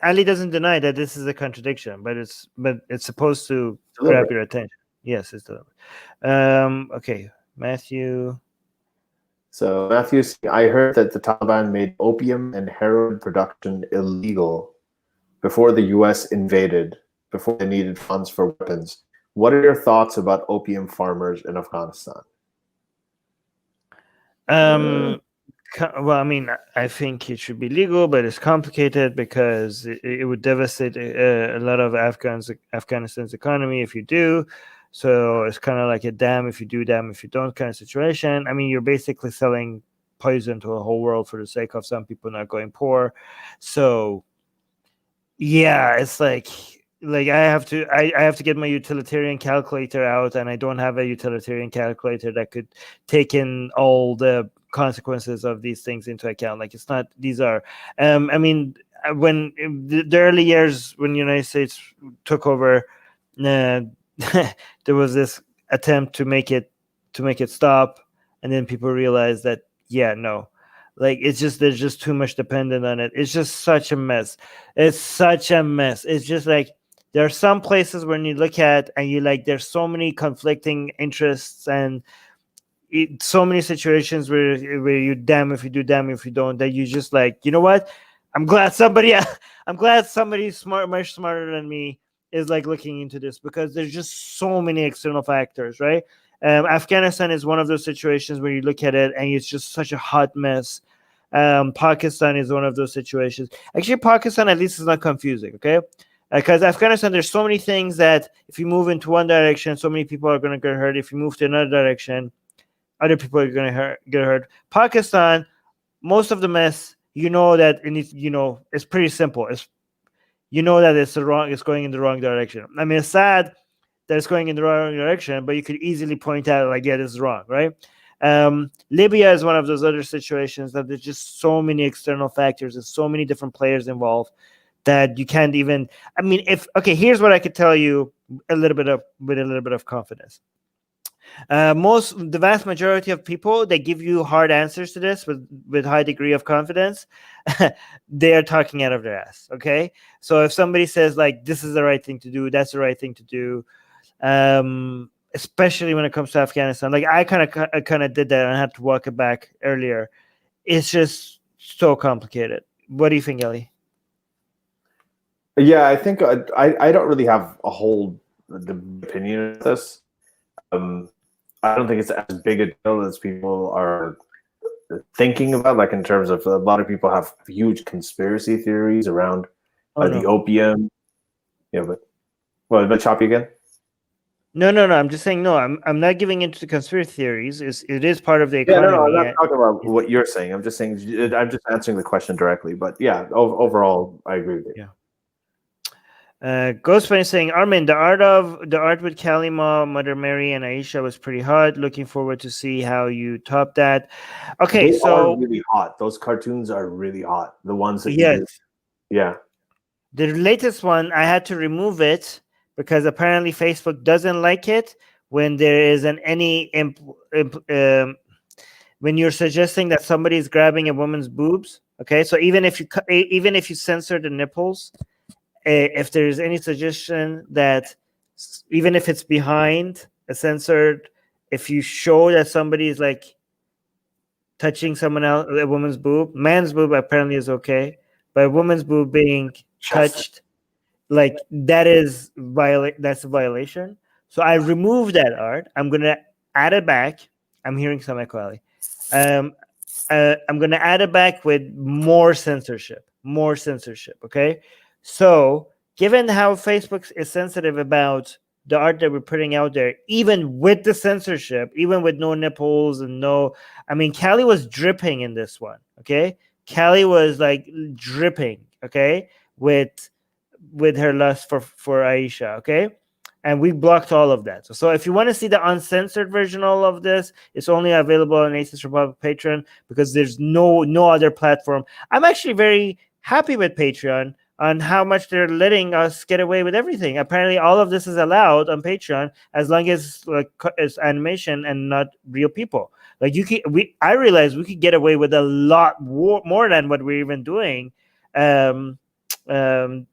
Ali doesn't deny that this is a contradiction, but it's supposed to grab your attention. Yes, it's deliberate. Okay, Matthew. So Matthew, I heard that the Taliban made opium and heroin production illegal before the U.S. invaded, before they needed funds for weapons. What are your thoughts about opium farmers in Afghanistan? Well, I mean, I think it should be legal, but it's complicated because it would devastate a lot of Afghanistan's economy if you do. So it's kind of like a damn if you do, damn if you don't kind of situation. I mean, you're basically selling poison to a whole world for the sake of some people not going poor. So yeah, it's like I have to get my utilitarian calculator out, and I don't have a utilitarian calculator that could take in all the consequences of these things into account. Like it's not, these are I mean, when the early years when the United States took over, there was this attempt to make it stop, and then people realized that like it's just there's just too much dependent on it. It's just such a mess. It's just like there are some places when you look at and you like there's so many conflicting interests and so many situations where you damn if you do, damn if you don't, that you just like, you know what, I'm glad somebody smart, much smarter than me is like looking into this, because there's just so many external factors, right? Afghanistan is one of those situations where you look at it and it's just such a hot mess. Pakistan is one of those situations. Actually, Pakistan at least is not confusing, okay? Because Afghanistan, there's so many things that if you move into one direction, so many people are going to get hurt. If you move to another direction, other people are going to get hurt. Pakistan, most of the mess, you know that it's pretty simple. You know that it's going in the wrong direction. I mean, it's sad that it's going in the wrong direction, but you could easily point out like, yeah, this is wrong, right? Libya is one of those other situations that there's just so many external factors and so many different players involved that you can't even. I mean, here's what I could tell you with a little bit of confidence. The vast majority of people, they give you hard answers to this with high degree of confidence. They are talking out of their ass. Okay, so if somebody says like this is the right thing to do, that's the right thing to do, especially when it comes to Afghanistan. Like I kind of did that and I had to walk it back earlier. It's just so complicated. What do you think, Ellie? Yeah, I think I don't really have a whole opinion of this. I don't think it's as big a deal as people are thinking about. Like in terms of a lot of people have huge conspiracy theories around the opium. Yeah, but chop you again? No. I'm just saying no. I'm not giving into the conspiracy theories. It is part of the economy. No. I'm not talking about what you're saying. I'm just saying. I'm just answering the question directly. But yeah, overall, I agree with you. Yeah. Ghostman is saying, Armin, the art with Kalima, Mother Mary, and Aisha was pretty hot. Looking forward to see how you top that. Okay, they so are really hot. Those cartoons are really hot. The ones that yes, you do. Yeah. The latest one, I had to remove it because apparently Facebook doesn't like it when there is when you're suggesting that somebody is grabbing a woman's boobs. Okay, so even if you censor the nipples, if there's any suggestion that even if it's behind a censored, if you show that somebody is like touching someone else, a woman's boob, man's boob apparently is okay, but a woman's boob being touched, like that's a violation. So I removed that art. I'm gonna add it back. I'm hearing some echo. I'm gonna add it back with more censorship. Okay. So, given how Facebook is sensitive about the art that we're putting out there, even with the censorship, even with no nipples and Callie was dripping in this one. Okay, Callie was like dripping. Okay, with her lust for Aisha. Okay, and we blocked all of that. So if you want to see the uncensored version of all of this, it's only available on Atheist Republic Patreon because there's no other platform. I'm actually very happy with Patreon on how much they're letting us get away with everything. Apparently, all of this is allowed on Patreon as long as it's animation and not real people. Like I realized we could get away with a lot more than what we're even doing on Patreon.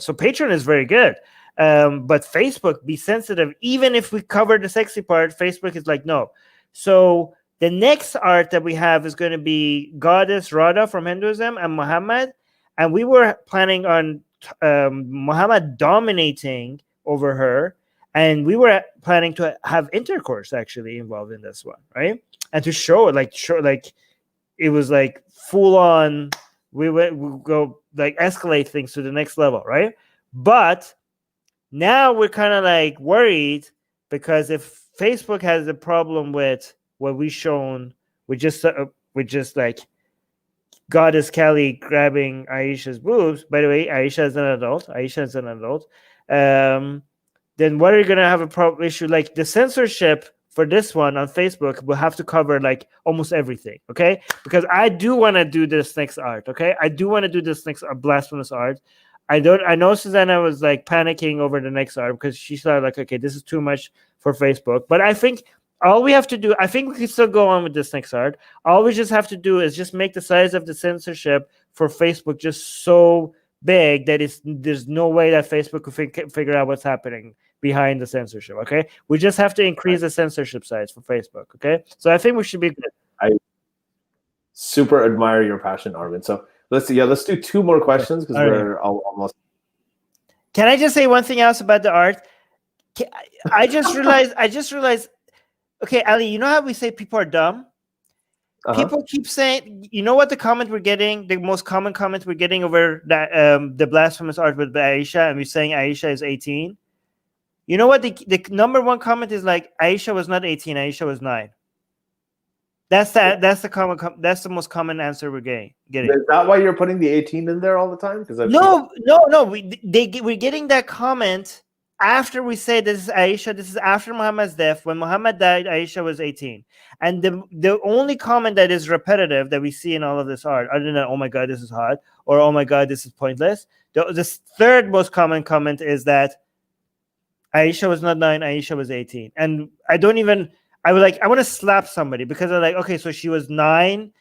So Patreon is very good. But Facebook, be sensitive. Even if we cover the sexy part, Facebook is like, no. So the next art that we have is going to be Goddess Radha from Hinduism and Muhammad. And we were planning on Muhammad dominating over her. And we were planning to have intercourse actually involved in this one, right? And to show it was like full on, we go like escalate things to the next level, right? But now we're kind of like worried because if Facebook has a problem with what we've shown, we just like Goddess Kelly grabbing Aisha's boobs. By the way, Aisha is an adult. Then what are you gonna have a problem issue? Like the censorship for this one on Facebook will have to cover like almost everything, okay? Because I do want to do this next art, okay? I do want to do this next blasphemous art. I know Susanna was like panicking over the next art because she thought like, okay, this is too much for Facebook. But I think all we have to do, I think we can still go on with this next art. All we just have to do is just make the size of the censorship for Facebook just so big that there's no way that Facebook could figure out what's happening behind the censorship. Okay, we just have to increase the censorship size for Facebook. Okay, so I think we should be good. I super admire your passion, Armin. So let's do two more questions because we're almost. Can I just say one thing else about the art? I just realized. Okay, Ali, you know how we say people are dumb? Uh-huh. People keep saying, you know what the comment we're getting, the most common comment we're getting over that the blasphemous art with Aisha, and we're saying Aisha is 18. You know what the number one comment is like Aisha was not 18, Aisha was 9. That's the most common answer we're getting. Is that why you're putting the 18 in there all the time? Because no, we're getting that comment after we say this is Aisha. This is after Muhammad's death. When Muhammad died, Aisha was 18. And the only comment that is repetitive that we see in all of this art, other than oh my god, this is hot, or oh my god, this is pointless. The third most common comment is that Aisha was not 9. Aisha was 18. And I want to slap somebody because I'm like, okay, so she was 9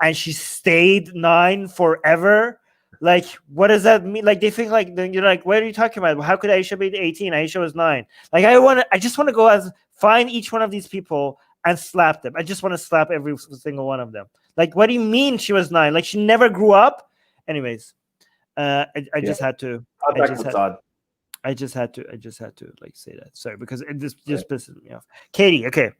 and she stayed 9 forever. Like, what does that mean? Like, they think like, you're like, what are you talking about? How could Aisha be 18? Aisha was 9. Like, I just want to go find each one of these people and slap them. I just want to slap every single one of them. Like, what do you mean she was 9? Like, she never grew up. Anyways, I just had to. I just had to like say that. Sorry, because it just pisses me off. Katie, okay.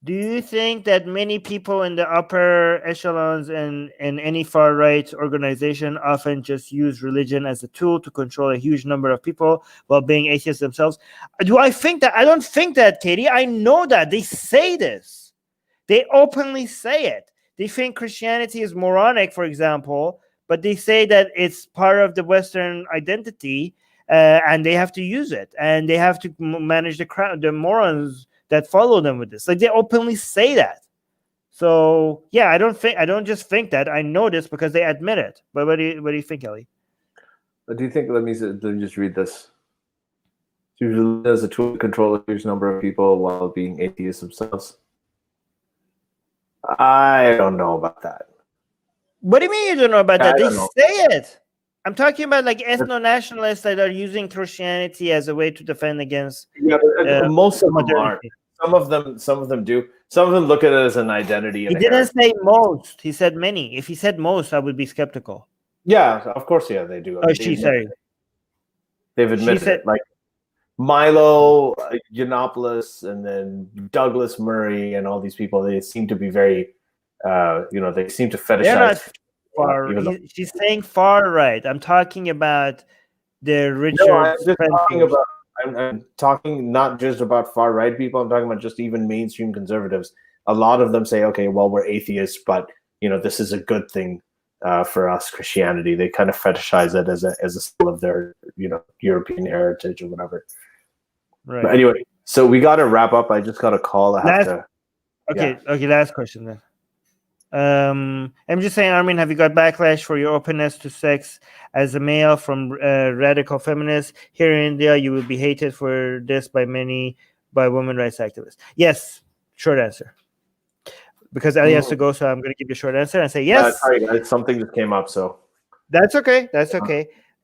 Do you think that many people in the upper echelons in any far right organization often just use religion as a tool to control a huge number of people while being atheists themselves? Do I think that? I don't think that, Katie. I know that they say this. They openly say it. They think Christianity is moronic, for example, but they say that it's part of the Western identity, and they have to use it, and they have to manage the crowd, the morons that follow them with this. Like, they openly say that. So yeah, I don't just think that. I know this because they admit it. But what do you think, Ellie? What do you think? Let me just read this. Usually as a tool to control a huge number of people while being atheists themselves. I don't know about that. What do you mean you don't know about that? They say it. I'm talking about like ethno-nationalists that are using Christianity as a way to defend against. Yeah, most of them aren't. Some of them do. Some of them look at it as an identity. He didn't say most. He said many. If he said most, I would be skeptical. Yeah, of course. Yeah, they do. They've admitted it. Like Milo Yiannopoulos and then Douglas Murray and all these people. They seem to be very, they seem to fetishize. She's saying far right. I'm talking about the Richard. No, I'm talking not just about far right people. I'm talking about just even mainstream conservatives. A lot of them say, okay, well, we're atheists, but this is a good thing for us, Christianity. They kind of fetishize it as a symbol of their European heritage or whatever. Right. But anyway, so we got to wrap up. I just got a call. Okay, last question then. I'm just saying, Armin, have you got backlash for your openness to sex as a male from radical feminists? Here in India, you will be hated for this by women rights activists. Yes, short answer. Because Ali has to go, so I'm going to give you a short answer and say yes. Sorry, guys, something just came up, so. That's okay.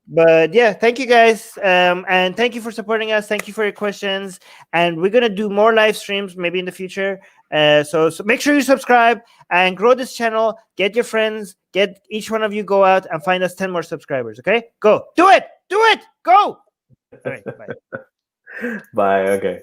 But yeah, thank you guys. And thank you for supporting us. Thank you for your questions. And we're going to do more live streams maybe in the future. So make sure you subscribe and grow this channel. Get your friends. Get each one of you go out and find us 10 more subscribers. Okay? Go. Do it. Go. All right. Bye. Bye. Okay.